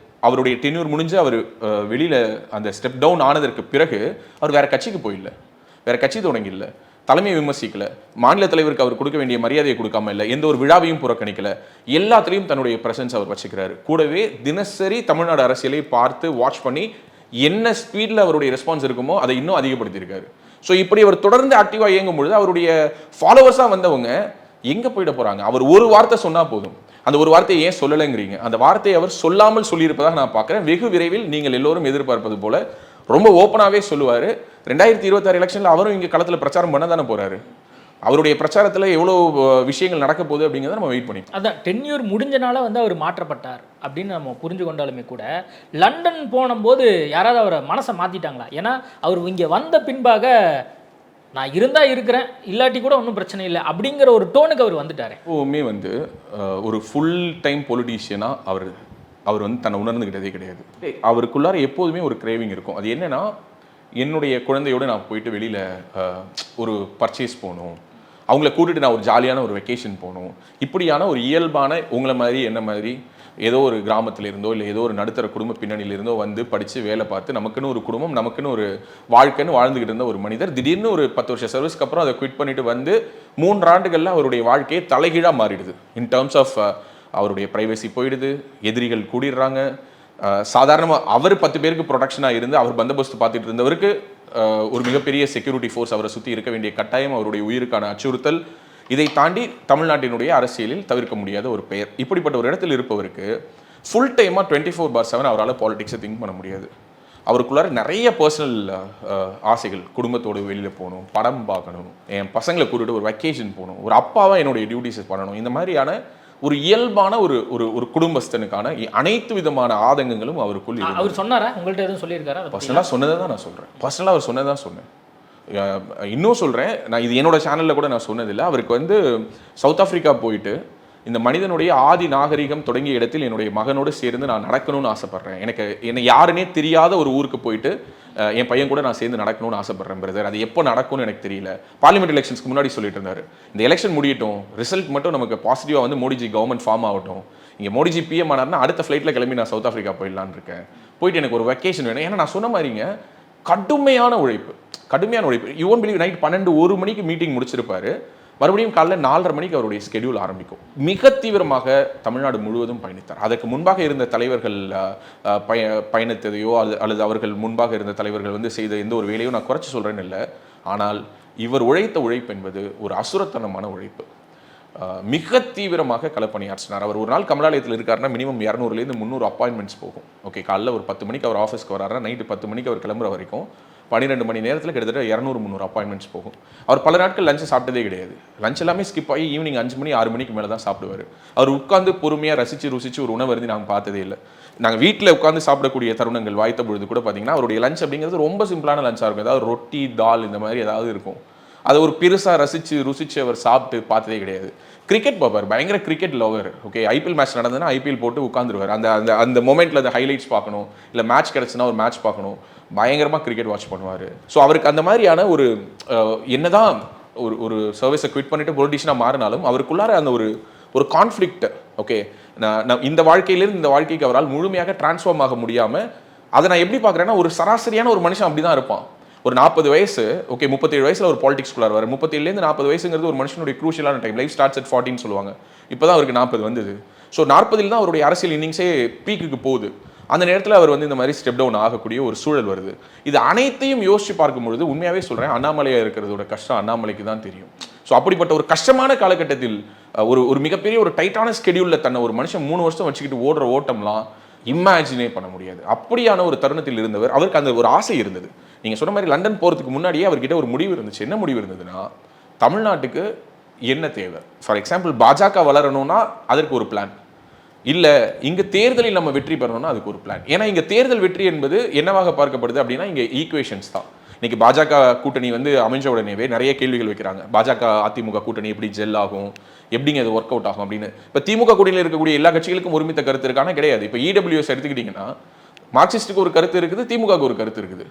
அவருடைய டென்யூர் முடிஞ்சு அவர் வெளியில் அந்த ஸ்டெப் டவுன் ஆனதற்கு பிறகு அவர் வேற கட்சிக்கு போயில்லை, வேற கட்சி தொடங்கி இல்லை, தலைமையை விமர்சிக்கல, மாநில தலைவருக்கு அவர் கொடுக்க வேண்டிய மரியாதையை கொடுக்காம இல்லை, எந்த ஒரு விழாவையும் புறக்கணிக்கல, எல்லாத்துலேயும் தன்னுடைய பிரசன்ஸ் அவர் வச்சுக்கிறாரு. கூடவே தினசரி தமிழ்நாடு அரசியலை பார்த்து வாட்ச் பண்ணி என்ன ஸ்பீடில் அவருடைய ரெஸ்பான்ஸ் இருக்குமோ அதை இன்னும் அதிகப்படுத்தியிருக்காரு. ஸோ இப்படி அவர் தொடர்ந்து ஆக்டிவாக இயங்கும் பொழுது அவருடைய ஃபாலோவர்ஸாக வந்தவங்க எங்கே போயிட போகிறாங்க? அவர் ஒரு வார்த்தை சொன்னால் போதும். அந்த ஒரு வார்த்தையை ஏன் சொல்லலைங்கிறீங்க? அந்த வார்த்தையை அவர் சொல்லாமல் சொல்லியிருப்பதாக நான் பார்க்குறேன். வெகு விரைவில் நீங்கள் எல்லோரும் எதிர்பார்ப்பது போல ரொம்ப ஓப்பனாகவே சொல்லுவார். 2026 எலெக்ஷனில் அவரும் இங்கே களத்தில் பிரச்சாரம் பண்ண தானே போகிறாரு. அவருடைய பிரச்சாரத்தில் எவ்வளோ விஷயங்கள் நடக்க போகுது அப்படிங்கிறத நம்ம வெயிட் பண்ணி. அதான் டென்யூர் முடிஞ்சனால வந்து அவர் மாற்றப்பட்டார் அப்படின்னு நம்ம புரிஞ்சு கொண்டாலுமே கூட லண்டன் போனும்போது யாராவது அவரை மனசை மாற்றிட்டாங்களா? ஏன்னா அவர் இங்கே வந்த பின்பாக நான் இருந்தால் இருக்கிறேன், இல்லாட்டி கூட ஒன்றும் பிரச்சனை இல்லை அப்படிங்கிற ஒரு டோனுக்கு அவர் வந்துட்டார். எப்போவுமே வந்து ஒரு ஃபுல் டைம் பொலிட்டீஷியனாக அவர் வந்து தன்னை உணர்ந்துக்கிட்டதே கிடையாது. அவருக்குள்ளார எப்போதுமே ஒரு கிரேவிங் இருக்கும். அது என்னன்னா, என்னுடைய குழந்தையோடு நான் போயிட்டு வெளியில் ஒரு பர்ச்சேஸ் போகணும், அவங்கள கூட்டிட்டு நான் ஒரு ஜாலியான ஒரு வெக்கேஷன் போகணும், இப்படியான ஒரு இயல்பான உங்களை மாதிரி என்ன மாதிரி ஏதோ ஒரு கிராமத்தில் இருந்தோ இல்லை ஏதோ ஒரு நடுத்தர குடும்ப பின்னணியில் இருந்தோ வந்து படித்து வேலை பார்த்து நமக்குன்னு ஒரு குடும்பம் நமக்குன்னு ஒரு வாழ்க்கைன்னு வாழ்ந்துகிட்டு இருந்த ஒரு மனிதர் திடீர்னு ஒரு 10 வருஷ சர்வீஸ்க்கு அப்புறம் அதை குவிட் பண்ணிட்டு வந்து 3 ஆண்டுகளில் அவருடைய வாழ்க்கையை தலைகீழாக மாறிடுது. இன் டேர்ம்ஸ் ஆஃப் அவருடைய ப்ரைவசி போயிடுது, எதிரிகள் கூடிடுறாங்க. சாதாரணமாக அவர் 10 பேருக்கு ப்ரொடெக்ஷனாக இருந்து அவர் பந்தோபஸ்து பார்த்துட்டு இருந்தவருக்கு ஒரு மிகப்பெரிய செக்யூரிட்டி ஃபோர்ஸ் அவரை சுற்றி இருக்க வேண்டிய கட்டாயம், அவருடைய உயிருக்கான அச்சுறுத்தல், இதை தாண்டி தமிழ்நாட்டினுடைய அரசியலில் தவிர்க்க முடியாத ஒரு பெயர். இப்படிப்பட்ட ஒரு இடத்தில் இருப்பவருக்கு ஃபுல் டைமாக 24/7 அவரால் பாலிடிக்ஸை திங்க் பண்ண முடியாது. அவருக்குள்ளார நிறைய பர்சனல் ஆசைகள், குடும்பத்தோடு வெளியில் போகணும், படம் பார்க்கணும், என் பசங்களை கூட்டிட்டு ஒரு வெக்கேஷன் போகணும், ஒரு அப்பாவாக என்னுடைய டியூட்டிஸை பண்ணணும், இந்த மாதிரியான ஒரு இயல்பான ஒரு குடும்பஸ்தனுக்கான அனைத்து விதமான ஆதங்கங்களும் அவருக்குள். அவர் சொன்னாரா? உங்கள்கிட்ட எதுவும் சொல்லியிருக்காரா? பர்சனலாக சொன்னதை தான் நான் சொல்கிறேன். பர்சனலாக அவர் சொன்னதை தான் சொன்னேன். இன்னும் சொல்கிறேன், நான் இது என்னோட சேனலில் கூட நான் சொன்னதில்லை. அவருக்கு வந்து சவுத் ஆஃப்ரிக்கா போயிட்டு இந்த மனிதனுடைய ஆதி நாகரிகம் தொடங்கிய இடத்தில் என்னுடைய மகனோடு சேர்ந்து நான் நடக்கணும்னு ஆசைப்பட்றேன். என்னை யாருன்னே தெரியாத ஒரு ஊருக்கு போயிட்டு என் பையன் கூட நான் சேர்ந்து நடக்கணும்னு ஆசைப்பட்றேன் பிரதர். அது எப்போ நடக்கும்னு எனக்கு தெரியல. பார்லிமெண்ட் எலெக்ஷன்ஸ்க்கு முன்னாடி சொல்லிட்டு இருந்தார், இந்த எலெக்ஷன் முடியட்டும், ரிசல்ட் மட்டும் நமக்கு பாசிட்டிவாக வந்து மோடிஜி கவர்மெண்ட் ஃபார்ம் ஆகட்டும், இங்கே மோடிஜி பிஎம் ஆனார்னா அடுத்த ஃப்ளைட்டில் கிளம்பி நான் சவுத் ஆஃப்ரிக்கா போயிடலான்னு இருக்கேன், போயிட்டு எனக்கு ஒரு வெக்கேஷன் வேணும். ஏன்னா நான் சொன்ன மாதிரிங்க கடுமையான உழைப்பு. யூ ஒன்ட் பிலீவ், நைட் 12-1 மணிக்கு மீட்டிங் முடிச்சிருப்பாரு, மறுபடியும் காலைல 4:30 மணிக்கு அவருடைய ஸ்கெடியூல் ஆரம்பிக்கும். மிக தீவிரமாக தமிழ்நாடு முழுவதும் பயணித்தார். அதற்கு முன்பாக இருந்த தலைவர்கள் பயணித்ததையோ அல்லது அவர்கள் முன்பாக இருந்த தலைவர்கள் வந்து செய்த எந்த ஒரு வேலையோ நான் குறைச்சி சொல்கிறேன்னு இல்லை. ஆனால் இவர் உழைத்த உழைப்பு என்பது ஒரு அசுரத்தனமான உழைப்பு. மிக தீவிரமாக களப்பணியாற்றினார். அவர் ஒரு நாள் கமலாலயத்தில் இருக்காருன்னா மினிமம் 200லேருந்து 300 அப்பாயின்மெண்ட்ஸ் போகும். ஓகே, காலைல ஒரு 10 மணிக்கு அவர் ஆஃபீஸ்க்கு வராருன்னா நைட்டு 10 மணிக்கு அவர் கிளம்புற வரைக்கும் 12 மணி நேரத்தில் கிட்டத்தட்ட 200-300 அப்பாயின்மெண்ட்ஸ் போகும். அவர் பல நாட்கள் லஞ்சு சாப்பிட்டதே கிடையாது. லஞ்ச் எல்லாமே ஸ்கிப் ஆகி ஈவினிங் 5 மணி 6 மணிக்கு மேலே தான் சாப்பிடுவார். அவர் உட்காந்து பொறுமையாக ருசிச்சு ஒரு உணவு இருந்து நாங்கள் பார்த்ததே இல்லை. நாங்கள் வீட்டில் உட்காந்து சாப்பிடக்கூடிய தருணங்கள் வாய்த்த பொழுது கூட பார்த்தீங்கன்னா அவருடைய லஞ்ச் அப்படிங்கிறது ரொம்ப சிம்பிளான லஞ்சாக இருக்கும். ஏதாவது ரொட்டி, தால் இந்த மாதிரி ஏதாவது இருக்கும். அதை ஒரு பெருசாக ருசிச்சு அவர் சாப்பிட்டு பார்த்ததே கிடையாது. கிரிக்கெட் பார்ப்பார், பயங்கர cricket lover. Okay, IPL match நடந்ததுன்னா ஐபிஎல் போட்டு உட்காந்துருவார். அந்த மொமெண்ட்டில் அந்த ஹைலைட்ஸ் பார்க்கணும், இல்லை மேட்ச் கிடச்சுன்னா ஒரு மேட்ச் பார்க்கணும், பயங்கரமாக கிரிக்கெட் வாட்ச் பண்ணுவார். ஸோ அவருக்கு அந்த மாதிரியான ஒரு என்னதான் ஒரு சர்வீஸை குவிட் பண்ணிட்டு பொலிட்டிஷியனாக மாறினாலும் அவருக்குள்ளார அந்த ஒரு கான்ஃப்ளிக்ட். ஓகே, நான் இந்த வாழ்க்கையிலேருந்து இந்த வாழ்க்கைக்கு அவரால் முழுமையாக டிரான்ஸ்ஃபார்ம் ஆக முடியாமல் அதை நான் எப்படி பார்க்குறேன்னா, ஒரு சராசரியான ஒரு மனுஷன் அப்படி தான் இருப்பான். ஒரு 40 வயசு, ஓகே 37 வயசில் ஒரு பாலிடிக்ஸ்குள்ளார் வர 37லேருந்து 40 வயசுங்கிறது ஒரு மனுஷனுடைய க்ரூஷியலான டைம். லைஃப் ஸ்டார்ட்ஸ் அட் 14 சொல்லுவாங்க. இப்போ தான் அவருக்கு 40 வந்தது. ஸோ 40 தான் அவருடைய அரசியல் இன்னிங்ஸே பீக்குக்கு போகுது. அந்த நேரத்தில் அவர் வந்து இந்த மாதிரி ஸ்டெப் டவுன் ஆகக்கூடிய ஒரு சூழல் வருது. இது அனைத்தையும் யோசிச்சு பார்க்கும்பொழுது உண்மையாகவே சொல்கிறேன், அண்ணாமலையாக இருக்கிறதோட கஷ்டம் அண்ணாமலைக்கு தான் தெரியும். ஸோ அப்படிப்பட்ட ஒரு கஷ்டமான காலகட்டத்தில் ஒரு மிகப்பெரிய ஒரு டைட்டான ஸ்கெடியூலில் தன்னை ஒரு மனுஷன் 3 வருஷம் வச்சுக்கிட்டு ஓடுற ஓட்டம்லாம் இமேஜினே பண்ண முடியாது. அப்படியான ஒரு தருணத்தில் இருந்தவர். அவருக்கு அந்த ஒரு ஆசை இருந்தது. நீங்கள் சொன்ன மாதிரி லண்டன் போகிறதுக்கு முன்னாடியே அவர்கிட்ட ஒரு முடிவு இருந்துச்சு. என்ன முடிவு இருந்ததுன்னா, தமிழ்நாட்டுக்கு என்ன தேவை? ஃபார் எக்ஸாம்பிள் பாஜக வளரணும்னா அதற்கு ஒரு பிளான், இல்லை இங்கே தேர்தலில் நம்ம வெற்றி பெறணும்னா அதுக்கு ஒரு பிளான். ஏன்னா இங்கே தேர்தல் வெற்றி என்பது என்னவாக பார்க்கப்படுது அப்படின்னா, இங்கே ஈக்குவேஷன்ஸ் தான். இன்னைக்கு பாஜக கூட்டணி வந்து அமைஞ்ச உடனேவே நிறைய கேள்விகள் வைக்கிறாங்க. பாஜக அதிமுக கூட்டணி எப்படி ஜெல் ஆகும், எப்படிங்க அது ஒர்க் அவுட் ஆகும் அப்படின்னு. இப்போ திமுக கூட்டணியில் இருக்கக்கூடிய எல்லா கட்சிகளுக்கும் ஒருமித்த கருத்து இருக்கான கிடையாது. இப்போ இடபிள்யூஎஸ் எடுத்துக்கிட்டிங்கன்னா மார்க்சிஸ்டுக்கு ஒரு கருத்து இருக்குது, திமுகவுக்கு ஒரு கருத்து இருக்குது.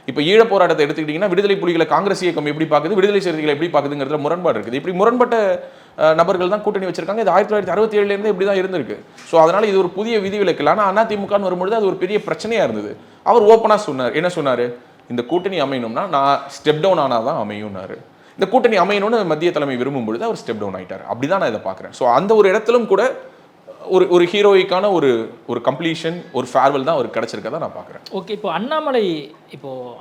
இப்போ ஈழ போராட்டத்தை எடுத்துக்கிட்டிங்கன்னா விடுதலை புலிகளை காங்கிரஸ் இயக்கம் எப்படி பார்க்குது, விடுதலை சிறுத்தைகளை எப்படி பார்க்குதுங்கிறதுல முரண்பாடு இருக்குது. இப்படி முரண்பட்ட நபர்கள் தான் கூட்டணி வச்சிருக்காங்க. இது 1967 இப்படி தான் இருந்திருக்கு. ஸோ அதனால இது ஒரு புதிய விதிவிலக்கு. ஆனால் அதிமுகன்னு வரும்பொழுது அது ஒரு பெரிய பிரச்சனையாக இருந்தது. அவர் ஓப்பனாக சொன்னார். என்ன சொன்னார்? இந்த கூட்டணி அமையணும்னா நான் ஸ்டெப் டவுன் ஆனால் தான் அமையும்னாரு. இந்த கூட்டணி அமையணும்னு மத்திய தலைமை விரும்பும் பொழுது அவர் ஸ்டெப் டவுன் ஆயிட்டார். அப்படிதான் நான் இதை பார்க்குறேன். ஸோ அந்த ஒரு இடத்திலும் கூட ஒரு ஹீரோய்க்கான ஒரு கம்ப்ளீஷன், ஒரு ஃபேர்வெல் தான் அவருக்கு கிடைச்சிருக்கதா நான் பார்க்குறேன். ஓகே, இப்போ அண்ணாமலை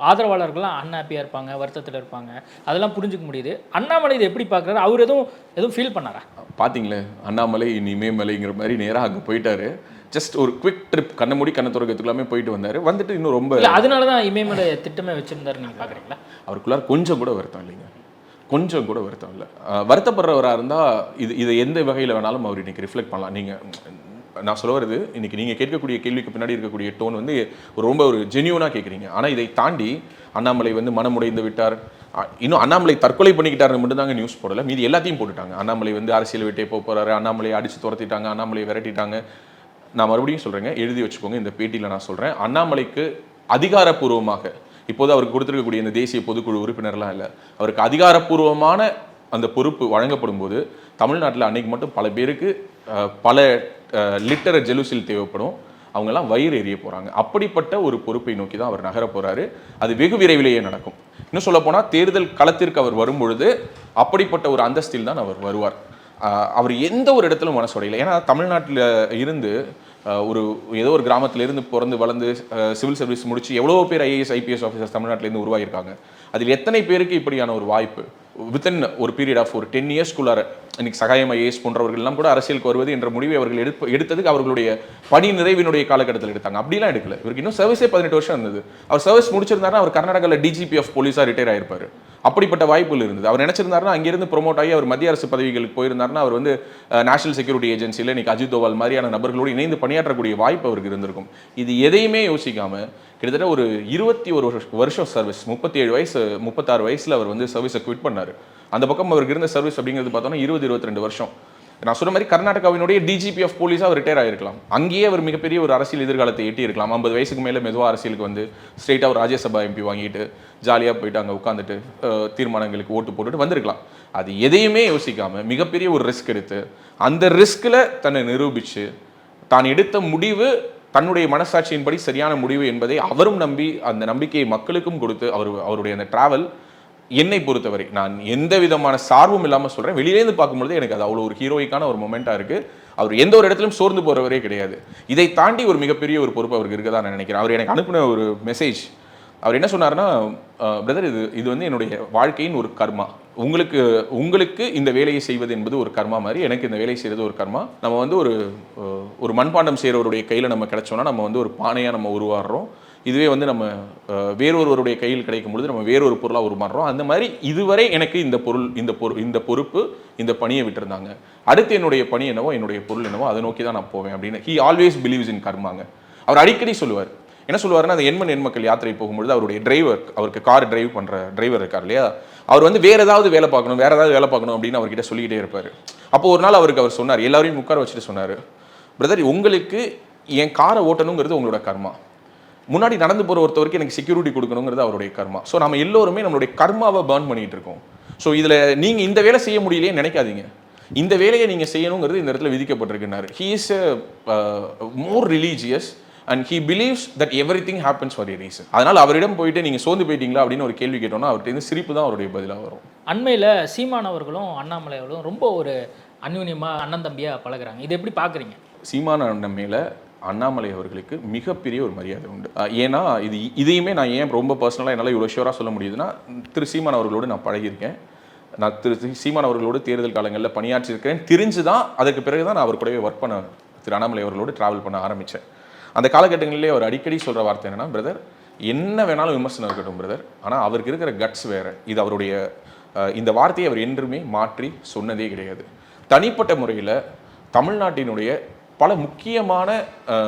ஆதரவாளர்கள்லாம் அன்ஹாப்பியாக இருப்பாங்க, வருத்தத்தில் இருப்பாங்க, அதெல்லாம் புரிஞ்சுக்க முடியுது. அண்ணாமலை இதை எப்படி பார்க்குறாரு? அவர் எதுவும் ஃபீல் பண்ணாரா? பார்த்தீங்களே, அண்ணாமலை இமயமலைங்கிற மாதிரி நேராக அங்கே போயிட்டாரு. ஜஸ்ட் ஒரு குவிக் ட்ரிப், கண்ண மூடி கண்ண துறக்கிறதுக்குலாமே போயிட்டு வந்தார். வந்துட்டு இன்னும் ரொம்ப அதனால தான் இமயமலை திட்டமே வச்சிருந்தாரு நீங்கள் பார்க்குறீங்களா? அவருக்குள்ளார கொஞ்சம் கூட வருத்தம் இல்லைங்க, கொஞ்சம் கூட வருத்தம் இல்லை. வருத்தப்படுறவராக இருந்தால் இதை எந்த வகையில் வேணாலும் அவர் இன்னைக்கு ரிஃப்ளெக்ட் பண்ணலாம். நான் சொல்ல வருது, இன்னைக்கு நீங்கள் கேட்கக்கூடிய கேள்விக்கு பின்னாடி இருக்கக்கூடிய டோன் வந்து ரொம்ப ஒரு ஜென்யூனாக கேட்குறீங்க. ஆனால் இதை தாண்டி அண்ணாமலை வந்து மனமுடைந்து விட்டார், இன்னும் அண்ணாமலை தற்கொலை பண்ணிக்கிட்டாருன்னு மட்டும்தாங்க நியூஸ் போடலை, மீதி எல்லாத்தையும் போட்டுட்டாங்க. அண்ணாமலை வந்து அரசியல் விட்டே போகிறாரு, அண்ணாமலையை அடித்து துரத்திட்டாங்க, அண்ணாமலையை விரட்டிட்டாங்க. நான் மறுபடியும் சொல்கிறேங்க, எழுதி வச்சுக்கோங்க, இந்த பேட்டியில் நான் சொல்கிறேன், அண்ணாமலைக்கு அதிகாரப்பூர்வமாக இப்போது அவருக்கு கொடுத்துருக்கக்கூடிய இந்த தேசிய பொதுக்குழு உறுப்பினர்லாம் இல்லை, அவருக்கு அதிகாரப்பூர்வமான அந்த பொறுப்பு வழங்கப்படும் போது தமிழ்நாட்டில் அன்னைக்கு மட்டும் பல பேருக்கு பல லிட்டர் ஜெலுசில் தேவைப்படும். அவங்கெல்லாம் வயிறு எறிய போகிறாங்க. அப்படிப்பட்ட ஒரு பொறுப்பை நோக்கி தான் அவர் நகர போகிறாரு. அது வெகு விரைவிலேயே நடக்கும். இன்னும் சொல்ல போனால் தேர்தல் களத்திற்கு அவர் வரும்பொழுது அப்படிப்பட்ட ஒரு அந்தஸ்தில் தான் அவர் வருவார். அவர் எந்த ஒரு இடத்திலும் மனசுடையில. ஏன்னா தமிழ்நாட்டில் இருந்து ஏதோ ஒரு கிராமத்திலிருந்து பிறந்து வளர்ந்து சிவில் சர்வீஸ் முடிச்சு எவ்வளோ பேர் ஐஏஎஸ் ஐபிஎஸ் ஆஃபீஸர்ஸ் தமிழ்நாட்டிலேருந்து உருவாகியிருக்காங்க. அதில் எத்தனை பேருக்கு இப்படியான ஒரு வாய்ப்பு வித்தின் ஒரு பீரியட் ஆஃப் ஒரு 10 இயர்ஸ்க்குள்ளார இன்னைக்கு சகாயம் ஐஏஎஸ் போன்றவர்கள்லாம் கூட அரசியலுக்கு வருவது என்ற முடிவை அவர்கள் எடுத்ததுக்கு அவர்களுடைய பணி நிறைவினுடைய காலகட்டத்தில் எடுத்தாங்க. அப்படிலாம் எடுக்கல. இவருக்கு இன்னும் சர்வீஸே 18 வருஷம் இருந்தது. அவர் சர்வீஸ் முடிச்சிருந்தாருன்னா அவர் கர்நாடகாவில் டிஜிபி ஆஃப் போலீஸாக ரிட்டையர் ஆயிருப்பார். அப்படிப்பட்ட வாய்ப்புகள் இருந்தது. அவர் நினைச்சிருந்தாருன்னா அங்கிருந்து ப்ரொமோட் ஆகி அவர் மத்திய அரசு பதவிகளுக்கு போயிருந்தாருன்னா அவர் வந்து நேஷனல் செக்யூரிட்டி ஏஜென்சியில் இன்னைக்கு அஜித் தோவால் மாதிரியான நபர்களோடு இணைந்து பணியாற்றக்கூடிய வாய்ப்பு அவருக்கு இருந்திருக்கும். இது எதையுமே யோசிக்காம கிட்டத்தட்ட ஒரு 21 வருஷம் சர்வீஸ், 37 வயசு 36 வயசில் அவர் வந்து சர்வீஸை குவிட் பண்ணார். அந்த பக்கம் அவருக்கு இருந்த சர்வீஸ் அப்படிங்கிறது பார்த்தோன்னா 20-22 வருஷம். நான் சொன்ன மாதிரி கர்நாடகாவினுடைய டிஜிபி ஆஃப் போலீஸாக அவர் ரிட்டையர் ஆகிருக்கலாம். அங்கேயே அவர் மிகப்பெரிய ஒரு அரசியல் எதிர்காலத்தை எட்டி இருக்கலாம். 50 வயசுக்கு மேலே மெதுவாக அரசியலுக்கு வந்து ஸ்ட்ரெயிட்டாக ஒரு ராஜ்யசபா எம்பி வாங்கிட்டு ஜாலியாக போயிட்டு அங்கே உட்காந்துட்டு தீர்மானங்களுக்கு ஓட்டு போட்டுட்டு வந்திருக்கலாம். அது எதையுமே யோசிக்காமல் மிகப்பெரிய ஒரு ரிஸ்க் எடுத்து அந்த ரிஸ்கில் தன்னை நிரூபித்து தான் எடுத்த முடிவு தன்னுடைய மனசாட்சியின்படி சரியான முடிவு என்பதை அவரும் நம்பி அந்த நம்பிக்கையை மக்களுக்கும் கொடுத்து அவருடைய அந்த டிராவல் என்னை பொறுத்தவரை நான் எந்த விதமான சார்பும் இல்லாமல் சொல்கிறேன். வெளியிலேருந்து பார்க்கும்பொழுது எனக்கு அது அவ்வளோ ஒரு ஹீரோய்க்கான ஒரு மொமெண்ட்டாக இருக்குது. அவர் எந்த ஒரு இடத்துலையும் சோர்ந்து போகிறவரே கிடையாது. இதை தாண்டி ஒரு மிகப்பெரிய ஒரு பொறுப்பு அவருக்கு இருக்கதா நான் நினைக்கிறேன். அவர் எனக்கு அனுப்பின ஒரு மெசேஜ், அவர் என்ன சொன்னார்னா, பிரதர் இது வந்து என்னுடைய வாழ்க்கையின் ஒரு கர்மா. உங்களுக்கு இந்த வேலையை செய்வது என்பது ஒரு கர்மா மாதிரி, எனக்கு இந்த வேலையை செய்கிறது ஒரு கர்மா. நம்ம வந்து ஒரு மண்பாண்டம் செய்கிறவருடைய கையில் நம்ம கிடைச்சோன்னா நம்ம வந்து ஒரு பானையாக நம்ம உருவாடுறோம். இதுவே வந்து நம்ம வேறொருவருடைய கையில் கிடைக்கும் பொழுது நம்ம வேறொரு பொருளாக உருமாறுறோம். அந்த மாதிரி இதுவரை எனக்கு இந்த பொறுப்பு இந்த பணியை விட்டுருந்தாங்க. அடுத்து என்னுடைய பணி என்னவோ என்னுடைய பொருள் என்னவோ அதை நோக்கி தான் நான் போவேன் அப்படின்னு ஹி ஆல்வேஸ் பிலீவ்ஸ் இன் கர்மாங்க. அவர் அடிக்கடி சொல்லுவார். என்ன சொல்லுவாருன்னா, அந்த எண்மக்கள் யாத்திரை போகும்பொழுது அவருடைய அவருக்கு கார் டிரைவ் பண்ணுற டிரைவர் இருக்கார் இல்லையா, அவர் வந்து வேற ஏதாவது வேலை பார்க்கணும் அப்படின்னு அவர்கிட்ட சொல்லிக்கிட்டே இருப்பார். அப்போ ஒரு நாள் அவர் சொன்னார், எல்லாரையும் உட்கார வச்சுட்டு சொன்னார், பிரதர் உங்களுக்கு என் காரை ஓட்டணுங்கிறது உங்களோட கர்மா, முன்னாடி நடந்து போகிற ஒருத்தவருக்கு எனக்கு செக்யூரிட்டி கொடுக்கணுங்கிறது அவருடைய கர்மா. ஸோ நம்ம எல்லோருமே நம்மளுடைய கர்மாவை பர்ன் பண்ணிட்டு இருக்கோம். ஸோ இதில் நீங்கள் இந்த வேலை செய்ய முடியலையே நினைக்காதீங்க, இந்த வேலையை நீங்கள் செய்யணுங்கிறது இந்த இடத்துல விதிக்கப்பட்டிருக்குன்னாரு. He is more religious and he believes that everything happens for a reason. அதனால் அவரிடம் போயிட்டு நீங்கள் சோர்ந்து போயிட்டீங்களா அப்படின்னு ஒரு கேள்வி கேட்டோம்னா அவர்கிட்ட சிரிப்பு தான் அவருடைய பதிலாக வரும். அண்மையில் சீமான் அவர்களும் அண்ணாமலை அவர்களும் ரொம்ப ஒரு அந்யூன்யமாக அண்ணன் தம்பியாக பழகுறாங்க. இது எப்படி பார்க்குறீங்க? சீமான் அண்ணன் மேலே அண்ணாமலை அவர்களுக்கு மிகப்பெரிய ஒரு மரியாதை உண்டு. ஏன்னா இதையுமே நான் ஏன் ரொம்ப பர்சனலாக என்னால் இவ்வளோ ஷியூராக சொல்ல முடியுதுன்னா, திரு சீமான் அவர்களோடு நான் பழகியிருக்கேன். நான் சீமான் அவர்களோடு தேர்தல் காலங்களில் பணியாற்றியிருக்கிறேன். தெரிஞ்சு தான் அதுக்கு பிறகு தான் நான் அவர் கூடவே ஒர்க் பண்ண திரு அண்ணாமலை அவர்களோடு ட்ராவல் பண்ண ஆரம்பித்தேன். அந்த காலகட்டங்களிலே அவர் அடிக்கடி சொல்கிற வார்த்தை என்னன்னா, பிரதர் என்ன வேணாலும் விமர்சனம் இருக்கட்டும் பிரதர், ஆனால் அவருக்கு இருக்கிற கட்ஸ் வேறு. இது அவருடைய இந்த வார்த்தையை அவர் என்றுமே மாற்றி சொன்னதே கிடையாது. தனிப்பட்ட முறையில் தமிழ்நாட்டினுடைய பல முக்கியமான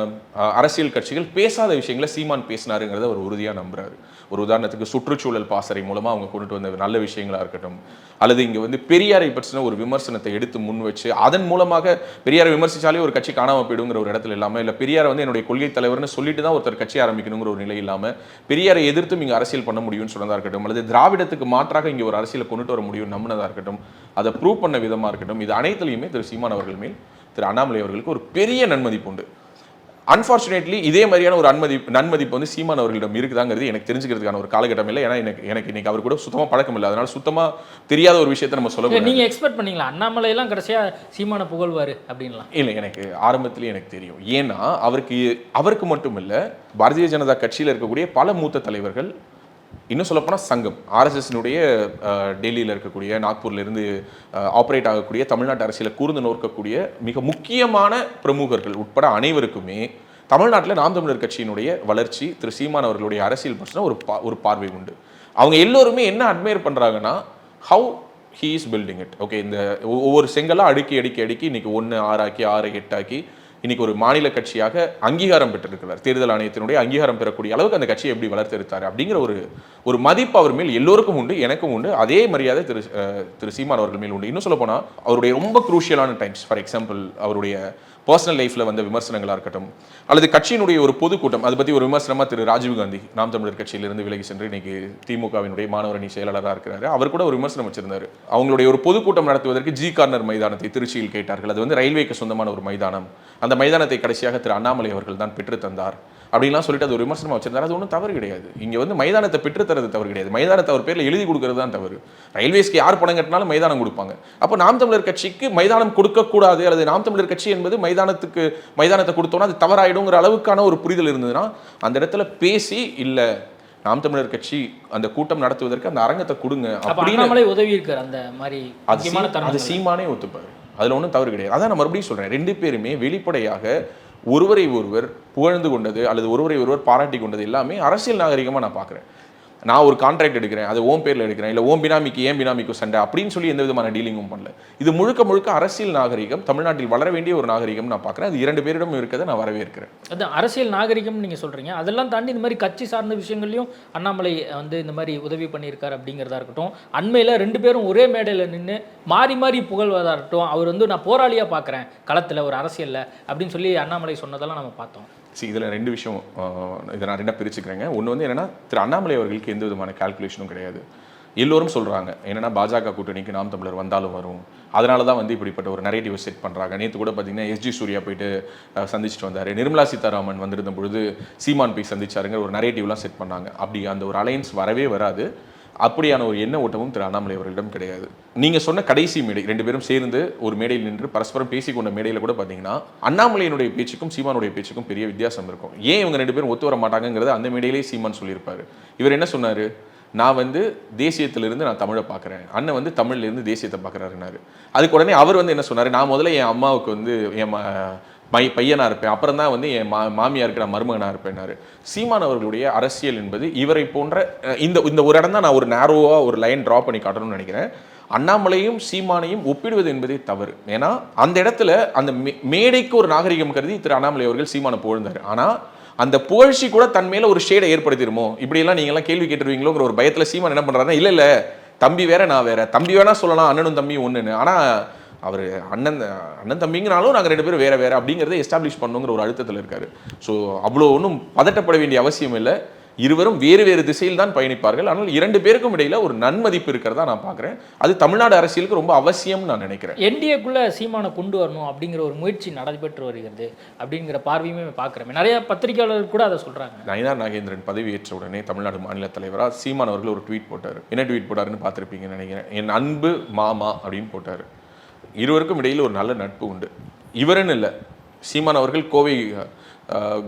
அரசியல் கட்சிகள் பேசாத விஷயங்களை சீமான் பேசினாருங்கிறத அவர் உறுதியாக நம்புறாரு. ஒரு உதாரணத்துக்கு சுற்றுச்சூழல் பாசறை மூலமாக அவங்க கொண்டுட்டு வந்த நல்ல விஷயங்களாக இருக்கட்டும், அல்லது இங்கே வந்து பெரியாரை பற்றின ஒரு விமர்சனத்தை எடுத்து முன் வச்சு அதன் மூலமாக பெரியாரை விமர்சித்தாலே ஒரு கட்சி காணாமல் போயிடுங்கிற ஒரு இடத்துல இல்லாமல், இல்லை பெரியாரை வந்து என்னுடைய கொள்கை தலைவர்னு சொல்லிட்டு தான் ஒருத்தர் கட்சி ஆரம்பிக்கணுங்கிற ஒரு நிலை இல்லாமல், பெரியாரை எதிர்த்தும் இங்கே அரசியல் பண்ண முடியும்னு சொன்னதாக இருக்கட்டும், அல்லது திராவிடத்துக்கு மாற்றாக இங்கே ஒரு அரசியலை கொண்டுட்டு வர முடியும் நம்பினதாக இருக்கட்டும், அதை ப்ரூவ் பண்ண விதமாக இருக்கட்டும், இது அனைத்துலையுமே திரு சீமான் அவர்கள் மேல் திரு அண்ணாமலை அவர்களுக்கு ஒரு பெரிய நன்மதிப்பு உண்டு. அன்ஃபார்ச்சுனேட்லி இதே மாதிரியான ஒரு நன்மதிப்பு வந்து சீமான் அவர்களிடம் இருக்குதாங்கிறது எனக்கு தெரிஞ்சுக்கிறதுக்கான ஒரு காலகட்டம் இல்லை. ஏன்னா எனக்கு இன்னைக்கு அவர் கூட சுத்தமாக பழக்கம் இல்லை. அதனால சுத்தமாக தெரியாத ஒரு விஷயத்தை நம்ம சொல்ல முடியும். நீங்கள் எக்ஸ்பெக்ட் பண்ணீங்களா அண்ணாமலையெல்லாம் கடைசியாக சீமான புகழ்வார் அப்படின்லாம்? இல்லை, எனக்கு ஆரம்பத்திலேயே எனக்கு தெரியும். ஏன்னா அவருக்கு மட்டும் இல்லை, பாரதிய ஜனதா கட்சியில் இருக்கக்கூடிய பல மூத்த தலைவர்கள், இன்னும் சொல்லப்போனால் சங்கம் ஆர்எஸ்எஸ்னுடைய டெல்லியில் இருக்கக்கூடிய, நாக்பூர்லேருந்து ஆப்ரேட் ஆகக்கூடிய, தமிழ்நாட்டு அரசியலை கூர்ந்து நோக்கக்கூடிய மிக முக்கியமான பிரமுகர்கள் உட்பட அனைவருக்குமே தமிழ்நாட்டில் நாம் தமிழர் கட்சியினுடைய வளர்ச்சி, திரு சீமான் அவர்களுடைய அரசியல் பற்றின ஒரு பார்வை உண்டு. அவங்க எல்லோருமே என்ன அட்மையர் பண்ணுறாங்கன்னா, how he is building it. Okay, இந்த ஒவ்வொரு செங்கலாக அடுக்கி இன்னைக்கு 1 6 ஆக்கி 6 8 ஆக்கி இன்னைக்கு ஒரு மாநில கட்சியாக அங்கீகாரம் பெற்றிருக்கிறார். தேர்தல் ஆணையத்தினுடைய அங்கீகாரம் பெறக்கூடிய அளவுக்கு அந்த கட்சியை எப்படி வளர்த்தெடுத்தார் அப்படிங்கிற ஒரு மதிப்பு அவர் மேல் எல்லோருக்கும் உண்டு, எனக்கும் உண்டு. அதே மரியாதை திரு சீமான் அவர்கள் மேல் உண்டு. இன்னும் சொல்ல போனால் அவருடைய ரொம்ப குரூஷியலான டைம்ஸ், ஃபார் எக்ஸாம்பிள் அவருடைய பர்சனல் லைஃப்பில் வந்த விமர்சனங்களாக இருக்கட்டும், அல்லது கட்சியினுடைய ஒரு பொதுக்கூட்டம், அதை பற்றி ஒரு விமர்சனமாக திரு ராஜீவ்காந்தி நாம் தமிழர் கட்சியிலிருந்து விலகி சென்று இன்னைக்கு திமுகவினுடைய மாணவர் அணி செயலாளராக இருக்கிறாரு. அவர் கூட ஒரு விமர்சனம் வச்சிருந்தார். அவங்களுடைய ஒரு பொதுக்கூட்டம் நடத்துவதற்கு ஜி கார்னர் மைதானத்தை திருச்சியில் கேட்டார்கள். அது வந்து ரயில்வேக்கு சொந்தமான ஒரு மைதானம். அந்த மைதானத்தை கடைசியாக திரு அண்ணாமலை அவர்கள் தான் பெற்று தந்தார் அப்படின்லாம் சொல்லிட்டு அது ஒரு விமர்சனமாக வச்சிருந்தார். அது ஒன்றும் தவறு கிடையாது. இங்கே வந்து மைதானத்தை பெற்றுத்தரது தவறு கிடையாது. மைதானத்தை அவர் பேரில் எழுதி கொடுக்கறது தான் தவறு. ரயில்வேஸ்க்கு யார் பணம் கட்டினாலும் மைதானம் கொடுப்பாங்க. அப்போ நாம் தமிழர் கட்சிக்கு மைதானம் கொடுக்கக்கூடாது, அல்லது நாம் தமிழர் கட்சி என்பது மைதானத்தை கொடுத்தோன்னா அது தவறாயிடுங்கிற அளவுக்கான ஒரு புரிதல் இருந்ததுன்னா அந்த இடத்துல பேசி, இல்லை நாம் தமிழர் கட்சி அந்த கூட்டம் நடத்துவதற்கு அந்த அரங்கத்தை கொடுங்க அப்படின்னு உதவி இருக்காரு. அந்த மாதிரி அது சீமானே ஒத்துப்பாரு. அதில் ஒன்றும் தவறு கிடையாது. அதான் நான் மறுபடியும் சொல்கிறேன், 2 பேருமே வெளிப்படையாக ஒருவரை ஒருவர் புகழ்ந்து கொண்டது அல்லது ஒருவரை ஒருவர் பாராட்டி கொண்டது எல்லாமே அரசியல் நாகரிகமாக நான் பார்க்குறேன். நான் ஒரு கான்ட்ராக்ட் எடுக்கிறேன், அது ஓம் பேரில் எடுக்கிறேன், இல்லை ஓம் பினாமிக்கு ஏன் பினாமிக்கு சண்டை அப்படின்னு சொல்லி எந்த விதமான டீலிங்கும் பண்ணல. இது முழுக்க அரசியல் நாகரிகம், தமிழ்நாட்டில் வளர வேண்டிய ஒரு நாகரிகம் நான் பார்க்குறேன். அது 2 பேரிடம் இருக்கிறத நான் வரவேற்கிறேன். அது அரசியல் நாகரிகம் நீங்கள் சொல்கிறீங்க. அதெல்லாம் தாண்டி இந்த மாதிரி கட்சி சார்ந்த விஷயங்களையும் அண்ணாமலை வந்து இந்த மாதிரி உதவி பண்ணியிருக்காரு அப்படிங்கிறதா இருக்கட்டும். அண்மையில் 2 பேரும் ஒரே மேடையில் நின்று மாறி புகழ்வதாக இருக்கட்டும். அவர் வந்து நான் போராளியாக பார்க்குறேன் களத்தில் ஒரு அரசியலில் அப்படின்னு சொல்லி அண்ணாமலை சொன்னதெல்லாம் நம்ம பார்த்தோம். இதில் 2 விஷயம், இதை நான் 2 பிரிச்சுக்கிறேங்க. ஒன்று வந்து என்னென்னா, திரு அண்ணாமலை அவர்களுக்கு எந்த விதமான கால்குலேஷனும் கிடையாது. எல்லோரும் சொல்கிறாங்க என்னென்னா, பாஜக கூட்டணிக்கு நாம் தமிழர் வந்தாலும் வரும், அதனால தான் வந்து இப்படிப்பட்ட ஒரு நரேட்டிவ் செட் பண்ணுறாங்க. நேற்று கூட பார்த்தீங்கன்னா எஸ்ஜி சூர்யா போயிட்டு சந்திச்சுட்டு வந்தார். நிர்மலா சீதாராமன் வந்திருந்த பொழுது சீமான் போய் சந்திச்சாருங்கிற ஒரு நரேட்டிவ்லாம் செட் பண்ணாங்க. அப்படி அந்த ஒரு அலையன்ஸ் வரவே வராது. அப்படியான ஒரு எண்ண ஓட்டமும் திரு அண்ணாமலை அவர்களிடம் கிடையாது. நீங்கள் சொன்ன கடைசி மேடை 2 பேரும் சேர்ந்து ஒரு மேடையில் நின்று பரஸ்பரம் பேசிக்கொண்ட மேடையில் கூட பார்த்தீங்கன்னா அண்ணாமலையினுடைய பேச்சுக்கும் சீமானுடைய பேச்சுக்கும் பெரிய வித்தியாசம் இருக்கும். ஏன் இவங்க 2 பேரும் ஒத்து வர மாட்டாங்கிறத அந்த மேடையிலேயே சீமான் சொல்லியிருப்பார். இவர் என்ன சொன்னார், நான் வந்து தேசியத்திலிருந்து நான் தமிழை பார்க்குறேன், அண்ணன் வந்து தமிழ்லேருந்து தேசியத்தை பார்க்குறாருன்னாரு. அதுக்கு உடனே அவர் வந்து என்ன சொன்னார், நான் முதல்ல என் அம்மாவுக்கு வந்து என் பையனாக இருப்பேன், அப்புறம் தான் வந்து என் மாமியாருக்கு நான் மருமகனாக இருப்பேன்னாரு. சீமான் அவர்களுடைய அரசியல் என்பது இவரை போன்ற இந்த ஒரு இடம் தான் நான் ஒரு நேரோவாக ஒரு லைன் ட்ரா பண்ணி காட்டணும்னு நினைக்கிறேன். அண்ணாமலையும் சீமானையும் ஒப்பிடுவது என்பதே தவறு. ஏன்னா அந்த இடத்துல அந்த மேடைக்கு ஒரு நாகரிகம் கருதி திரு அண்ணாமலை அவர்கள் சீமானை புகழ்ந்தார். ஆனால் அந்த புகழ்ச்சி கூட தன் மேலே ஒரு ஷேடை ஏற்படுத்திடுமோ, இப்படியெல்லாம் நீங்கள்லாம் கேள்வி கேட்டுருவீங்களோங்கிற ஒரு பயத்தில் சீமான் என்ன பண்ணுறாருன்னா, இல்லை தம்பி வேற நான் வேற, தம்பி வேணா சொல்லலாம் அண்ணனும் தம்பியும் ஒன்றுன்னு, ஆனால் அவர் அண்ணன் தம்பிங்கனாலும் நாங்கள் 2 பேரும் வேற அப்படிங்கிறத எஸ்டாப்ளிஷ் பண்ணுங்கிற ஒரு அழுத்தத்தில் இருக்காரு. ஸோ அவ்வளோ ஒன்றும் பதட்டப்பட வேண்டிய அவசியம் இல்லை. இருவரும் வேறு திசையில் தான் பயணிப்பார்கள். ஆனால் 2 பேருக்கும் இடையில ஒரு நன்மதிப்பு இருக்கிறதா நான் பார்க்குறேன். அது தமிழ்நாடு அரசியலுக்கு ரொம்ப அவசியம் நான் நினைக்கிறேன். என்டிஏக்குள்ள சீமானை கொண்டு வரணும் அப்படிங்கிற ஒரு முயற்சி நடைபெற்று வருகிறது அப்படிங்கிற பார்வையுமே பார்க்குறேன். நிறைய பத்திரிகையாளர்கள் கூட அதை சொல்கிறாங்க. நயினார் நாகேந்திரன் பதவியேற்ற உடனே தமிழ்நாடு மாநில தலைவராக சீமான் அவர்கள் ஒரு ட்வீட் போட்டார். என்ன ட்வீட் போட்டாருன்னு பார்த்துருப்பீங்கன்னு நினைக்கிறேன். என் அன்பு மாமா அப்படின்னு போட்டார். இருவருக்கும் இடையில் ஒரு நல்ல நட்பு உண்டு. இவருன்னு இல்லை, சீமான் அவர்கள் கோவை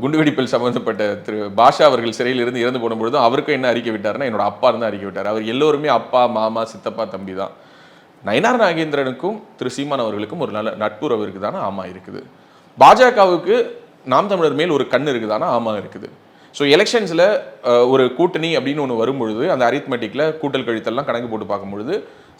குண்டுவெடிப்பில் சம்பந்தப்பட்ட திரு பாஷா அவர்கள் சிறையில் இருந்து இறந்து போன பொழுதும் அவருக்கும் என்ன அறிக்கை விட்டாருன்னா, என்னோட அப்பா இருந்தால் அறிக்கை விட்டார். அவர் எல்லோருமே அப்பா மாமா சித்தப்பா தம்பி தான். நயினார் நாகேந்திரனுக்கும் திரு சீமான் அவர்களுக்கும் ஒரு நல்ல நட்புறவு இருக்குதானா? ஆமாம் இருக்குது. பாஜகவுக்கு நாம் தமிழர் மேல் ஒரு கண் இருக்குதானா? ஆமாம் இருக்குது. ஸோ எலெக்ஷன்ஸில் ஒரு கூட்டணி அப்படின்னு ஒன்று வரும்பொழுது அந்த அரித்மெட்டிக்கில் கூட்டல் கழித்தல்லாம் கணக்கு போட்டு பார்க்கும்பொழுது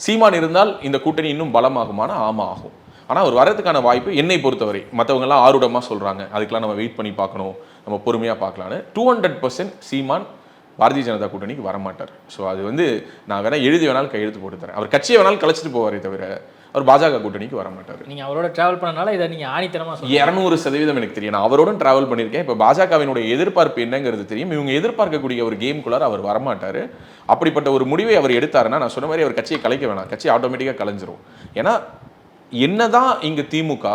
சீமான் இருந்தால் இந்த கூட்டணி இன்னும் பலமாகுமானா? ஆமாம் ஆகும். ஆனால் அவர் வரதுக்கான வாய்ப்பு என்னை பொறுத்தவரை, மற்றவங்கெல்லாம் ஆர்வமாக சொல்கிறாங்க, அதுக்கெலாம் நம்ம வெயிட் பண்ணி பார்க்கணும், நம்ம பொறுமையாக பார்க்கலான்னு, 200% சீமான் பாரதிய ஜனதா கூட்டணிக்கு வரமாட்டார். ஸோ அது வந்து நான் வேணால் எழுதி வேணாலும் கையெழுத்து போட்டு தரேன். அவர் கட்சியை வேணாலும் கழிச்சிட்டு போவாரே தவிர அவர் பாஜக கூட்டணிக்கு வரமாட்டார். நீங்கள் அவரோட ட்ராவல் பண்ணனால இதை நீங்கள் ஆணித்தனமாக 200% எனக்கு தெரியும். நான் அவரோடும் ட்ராவல் பண்ணியிருக்கேன். இப்போ பாஜகவினுடைய எதிர்பார்ப்பு என்னங்கிறது தெரியும். இவங்க எதிர்பார்க்கக்கூடிய ஒரு கேம்குள்ளார அவர் வரமாட்டார். அப்படிப்பட்ட ஒரு முடிவை அவர் எடுத்தாருன்னா நான் சொன்ன மாதிரி அவர் கட்சியை கலைக்க வேணாம், கட்சி ஆட்டோமேட்டிக்காக கலைஞ்சிரும். ஏன்னா என்னதான் இங்கே திமுக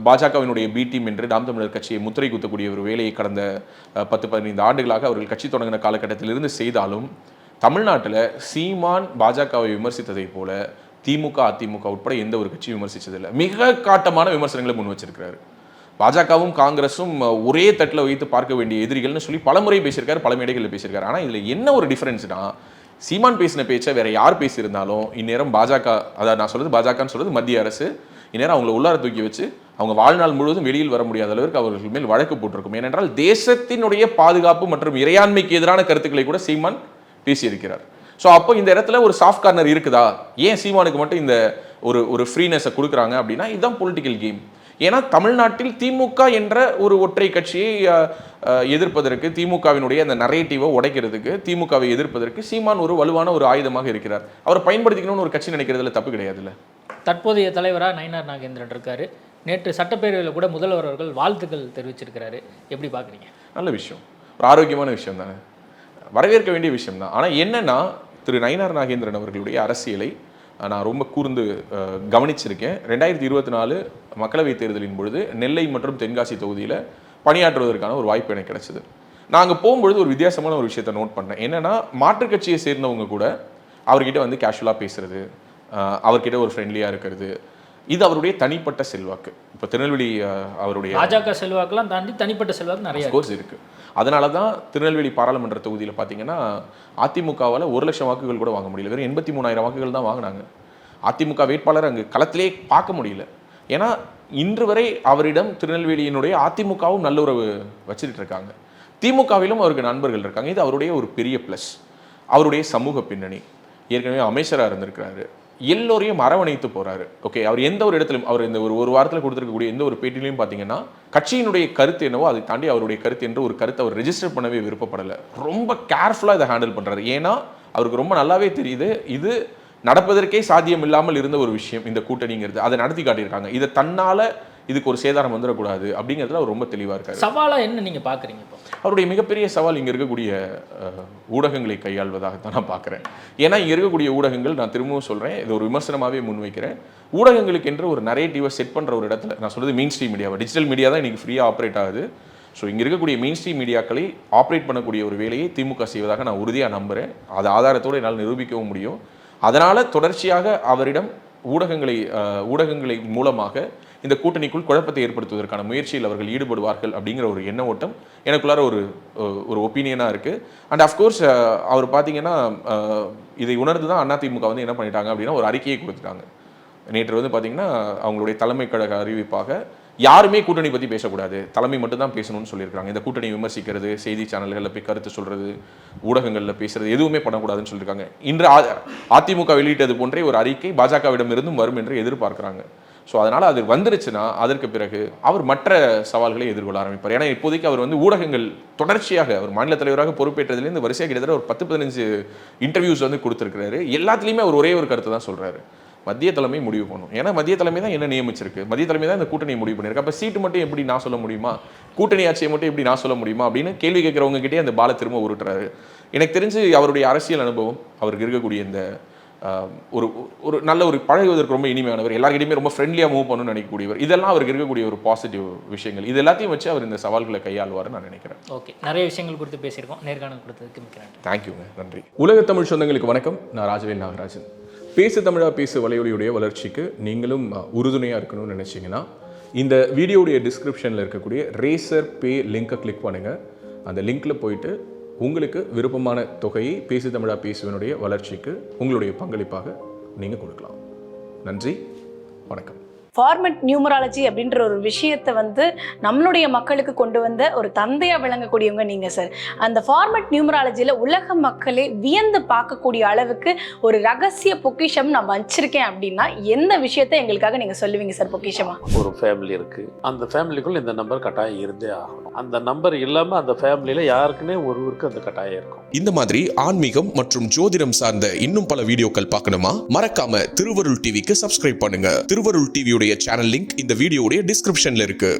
பாஜகவினுடைய பி டீம் என்று நாம் தமிழர் கட்சியை முத்திரை குத்தக்கூடிய ஒரு வேலையை கடந்த 10-15 ஆண்டுகளாக அவர்கள் கட்சி தொடங்கின காலகட்டத்திலிருந்து செய்தாலும் தமிழ்நாட்டில் சீமான் பாஜகவை விமர்சித்ததை போல திமுக அதிமுக உட்பட எந்த ஒரு கட்சியும் விமர்சித்ததில்லை. மிக காட்டமான விமர்சனங்களை முன் வச்சிருக்கிறாரு. பாஜகவும் காங்கிரஸும் ஒரே தட்டில் வைத்து பார்க்க வேண்டிய எதிரிகள்னு சொல்லி பல முறை பேசியிருக்காரு, பல மேடைகளில் பேசியிருக்காரு. ஆனால் இதில் என்ன ஒரு டிஃபரன்ஸ்னா, சீமான் பேசின பேச்சை வேற யார் பேசியிருந்தாலும் இந்நேரம் பாஜக, அதாவது நான் சொல்றது பாஜகன்னு சொல்றது மத்திய அரசு, இந்நேரம் அவங்களை உள்ளார தூக்கி வச்சு அவங்க வாழ்நாள் முழுவதும் வெளியில் வர முடியாத அளவிற்கு அவர்கள் மேல் வழக்கு போட்டிருக்கும். ஏனென்றால் தேசத்தினுடைய பாதுகாப்பு மற்றும் இறையாண்மைக்கு எதிரான கருத்துக்களை கூட சீமான் பேசியிருக்கிறார். ஸோ அப்போ இந்த இடத்துல ஒரு சாஃப்ட் கார்னர் இருக்குதா? ஏன் சீமானுக்கு மட்டும் இந்த ஒரு ஃப்ரீனஸை கொடுக்குறாங்க அப்படின்னா இதுதான் பொலிட்டிக்கல் கேம். ஏன்னா தமிழ்நாட்டில் திமுக என்ற ஒரு ஒற்றை கட்சியை எதிர்ப்பதற்கு, திமுகவினுடைய அந்த நரேட்டிவை உடைக்கிறதுக்கு, திமுகவை எதிர்ப்பதற்கு சீமான் ஒரு வலுவான ஒரு ஆயுதமாக இருக்கிறார். அவரை பயன்படுத்திக்கணும்னு ஒரு கட்சி நினைக்கிறதுல தப்பு கிடையாதுல்ல. தற்போதைய தலைவராக நயினார் நாகேந்திரன் இருக்காரு. நேற்று சட்டப்பேரவையில் கூட முதல்வர் அவர்கள் வாழ்த்துக்கள் தெரிவிச்சிருக்கிறாரு. எப்படி பார்க்குறீங்க? நல்ல விஷயம், ஒரு ஆரோக்கியமான விஷயம் தானே, வரவேற்க வேண்டிய விஷயம் தான். ஆனால் என்னன்னா, திரு நயினார் நாகேந்திரன் அவர்களுடைய அரசியலை நான் ரொம்ப கூர்ந்து கவனிச்சிருக்கேன். 2024 மக்களவைத் தேர்தலின் பொழுது நெல்லை மற்றும் தென்காசி தொகுதியில் பணியாற்றுவதற்கான ஒரு வாய்ப்பு எனக்கு கிடைச்சது. நான் அங்கே போகும்பொழுது ஒரு வித்தியாசமான ஒரு விஷயத்தை நோட் பண்ணேன். என்னன்னா, மாற்றுக் கட்சியை சேர்ந்தவங்க கூட அவர்கிட்ட வந்து கேஷுவலாக பேசுறது, அவர்கிட்ட ஒரு ஃப்ரெண்ட்லியாக இருக்கிறது, இது அவருடைய தனிப்பட்ட செல்வாக்கு. இப்போ திருநெல்வேலி அவருடைய பாஜக செல்வாக்கெல்லாம் தாண்டி தனிப்பட்ட செல்வாக்கு நிறைய கோர்ஸ் இருக்கு. அதனால தான் திருநெல்வேலி பாராளுமன்ற தொகுதியில் பார்த்தீங்கன்னா அதிமுகவால் 1 லட்சம் வாக்குகள் கூட வாங்க முடியல. வெறும் 83,000 வாக்குகள் தான் வாங்கினாங்க. அதிமுக வேட்பாளர் அங்கு களத்திலே பார்க்க முடியல. ஏன்னா இன்று வரை அவரிடம் திருநெல்வேலியினுடைய அதிமுகவும் நல்லுறவு வச்சுட்டு இருக்காங்க, திமுகவிலும் அவருக்கு நண்பர்கள் இருக்காங்க. இது அவருடைய ஒரு பெரிய ப்ளஸ். அவருடைய சமூக பின்னணி, ஏற்கனவே அமைச்சராக இருந்திருக்கிறாரு, எல்லோரையும் அரவணைத்து போறாரு. ஓகே, அவர் எந்த ஒரு இடத்திலும், அவர் இந்த ஒரு வாரத்தில் கொடுத்துருக்கக்கூடிய எந்த ஒரு பேட்டிலையும் பார்த்தீங்கன்னா கட்சியினுடைய கருத்து என்னவோ அதை தாண்டி அவருடைய கருத்து என்று ஒரு கருத்தை அவர் ரெஜிஸ்டர் பண்ணவே விருப்பப்படலை. ரொம்ப கேர்ஃபுல்லாக இதை ஹேண்டில் பண்ணுறாரு. ஏன்னா அவருக்கு ரொம்ப நல்லாவே தெரியுது இது நடப்பதற்கே சாத்தியம் இல்லாமல் இருந்த ஒரு விஷயம் இந்த கூட்டணிங்கிறது. அதை நடத்தி காட்டியிருக்காங்க. இதை தன்னால் இதுக்கு ஒரு சேதாரம் வந்துடக்கூடாது அப்படிங்கிறதுல அவர் ரொம்ப தெளிவாக இருக்காரு. சவாலாக என்ன நீங்கள் பார்க்குறீங்க? இப்போ அவருடைய மிகப்பெரிய சவால் இங்கே இருக்கக்கூடிய ஊடகங்களை கையாள்வதாகத்தான் நான் பார்க்குறேன். ஏன்னா இங்கே இருக்கக்கூடிய ஊடகங்கள், நான் திரும்பவும் சொல்கிறேன், இது ஒரு விமர்சனமாகவே முன்வைக்கிறேன், ஊடகங்களுக்கு என்று ஒரு நரேட்டிவை செட் பண்ணுற ஒரு இடத்துல, நான் சொல்கிறது மெயின் ஸ்ட்ரீம் மீடியாவை, டிஜிட்டல் மீடியா தான் இன்றைக்கி ஃப்ரீயாக ஆப்ரேட் ஆகுது. ஸோ இங்கே இருக்கக்கூடிய மெயின் ஸ்ட்ரீம் மீடியாக்களை ஆப்ரேட் பண்ணக்கூடிய ஒரு வேலையை திமுக செய்வதாக நான் உறுதியாக நம்புகிறேன். அது ஆதாரத்தோடு என்னால் நிரூபிக்கவும் முடியும். அதனால் தொடர்ச்சியாக அவரிடம் ஊடகங்களை மூலமாக இந்த கூட்டணிக்குள் குழப்பத்தை ஏற்படுத்துவதற்கான முயற்சியில் அவர்கள் ஈடுபடுவார்கள் அப்படிங்கிற ஒரு எண்ண ஓட்டம் எனக்குள்ளார ஒரு ஒப்பீனியனாக இருக்குது. அண்ட் அஃப்கோர்ஸ் அவர் பார்த்தீங்கன்னா இதை உணர்ந்து தான் அதிமுக வந்து என்ன பண்ணிட்டாங்க அப்படின்னா ஒரு அறிக்கையை கொடுத்துட்டாங்க. நேற்று வந்து பார்த்தீங்கன்னா அவங்களுடைய தலைமை கழக அறிவிப்பாக யாருமே கூட்டணி பற்றி பேசக்கூடாது, தலைமை மட்டும் தான் பேசணும்னு சொல்லியிருக்காங்க. இந்த கூட்டணி விமர்சிக்கிறது, செய்தி சேனல்களில் போய் கருத்து சொல்கிறது, ஊடகங்களில் பேசுறது எதுவுமே பண்ணக்கூடாதுன்னு சொல்லியிருக்காங்க. இன்று அதிமுக வெளியிட்டது போன்றே ஒரு அறிக்கை பாஜகவிடமிருந்தும் வரும் என்று எதிர்பார்க்குறாங்க. ஸோ அதனால் அது வந்துருச்சுன்னா அதற்கு பிறகு அவர் மற்ற சவால்களை எதிர்கொள்ள ஆரம்பிப்பார். ஏன்னா இப்போதைக்கு அவர் வந்து ஊடகங்கள் தொடர்ச்சியாக அவர் மாநில தலைவராக பொறுப்பேற்றதுலேருந்து வரிசையாக கிட்டத்தட்ட ஒரு 10-15 இன்டர்வியூஸ் வந்து கொடுத்துருக்கிறாரு. எல்லாத்துலேயுமே அவர் ஒரே ஒரு கருத்து தான் சொல்கிறாரு, மத்திய தலைமை முடிவு பண்ணும். ஏன்னா மத்திய தலைமை தான் என்ன நியமிச்சிருக்கு, மத்திய தலைமை தான் இந்த கூட்டணியை முடிவு பண்ணியிருக்கு. அப்போ சீட்டு மட்டும் எப்படி நான் சொல்ல முடியுமா, கூட்டணி ஆட்சியை மட்டும் எப்படி நான் சொல்ல முடியுமா அப்படின்னு கேள்வி கேட்குறவங்க கிட்டே அந்த பாலை திரும்ப உருட்டுறாரு. எனக்கு தெரிஞ்சு அவருடைய அரசியல் அனுபவம், அவருக்கு இருக்கக்கூடிய இந்த ஒரு நல்ல ஒரு பழகுவதற்கு ரொம்ப இனிமையானவர், எல்லாருக்கிட்டையுமே ரொம்ப ஃப்ரெண்ட்லியாக மூவ் பண்ணணும்னு நினைக்கக்கூடியவர், இதெல்லாம் அவருக்கு இருக்கக்கூடிய ஒரு பாசிட்டிவ் விஷயங்கள். இது எல்லாத்தையும் வச்சு அவர் இந்த சவால்களை கையாளுவார்னு நான் நினைக்கிறேன். ஓகே, நிறைய விஷயங்கள் குறித்து பேசியிருக்கோம். நேர்காணல் கொடுத்ததுக்கு மிக்க நன்றி. தேங்க்யூங்க, நன்றி. உலக தமிழ் சொந்தங்களுக்கு வணக்கம். நான் ராஜவேல் நாகராஜன். பேசு தமிழா பேசு வலையொலியுடைய வளர்ச்சிக்கு நீங்களும் உறுதுணையாக இருக்கணும்னு நினச்சிங்கன்னா இந்த வீடியோடைய டிஸ்கிரிப்ஷனில் இருக்கக்கூடிய ரேசர் பே லிங்கை கிளிக் பண்ணுங்கள். அந்த லிங்க்கில் போயிட்டு உங்களுக்கு விருப்பமான தொகையை பேசு தமிழா பேசுவனுடைய வளர்ச்சிக்கு உங்களுடைய பங்களிப்பாக நீங்கள் கொடுக்கலாம். நன்றி, வணக்கம். ஃபார்மட் நியூமராலஜி அப்படின்ற ஒரு விஷயத்தை வந்து நம்மளுடைய மக்களுக்கு கொண்டு வந்த ஒரு தந்தையா விளங்கக்கூடியவங்க நீங்க சார். அந்த ஃபார்மட் நியூமராலஜியில உலக மக்களே வியந்து பார்க்கக்கூடிய அளவுக்கு ஒரு ரகசிய பொக்கிஷம் நான் வச்சிருக்கேன் அப்படின்னா எந்த விஷயத்தை எங்களுக்காக நீங்க சொல்லுவீங்க சார் பொக்கிஷமா? ஒரு ஃபேமிலி இருக்கு, அந்த ஃபேமிலிக்குள்ள இந்த நம்பர் கட்டாயம் இருந்தே ஆகணும். அந்த நம்பர் இல்லாம அந்த ஃபேமிலியில யாருக்குன்னே ஒருவருக்கு அந்த கட்டாயம் இருக்கும். இந்த மாதிரி ஆன்மீகம் மற்றும் ஜோதிடம் சார்ந்த இன்னும் பல வீடியோக்கள் பார்க்கணுமா? மறக்காம திருவருள் டிவிக்கு சப்ஸ்கிரைப் பண்ணுங்க. திருவருள் டிவியுடைய சேனல் லிங்க் இந்த வீடியோடைய டிஸ்கிரிப்ஷன்ல இருக்கு.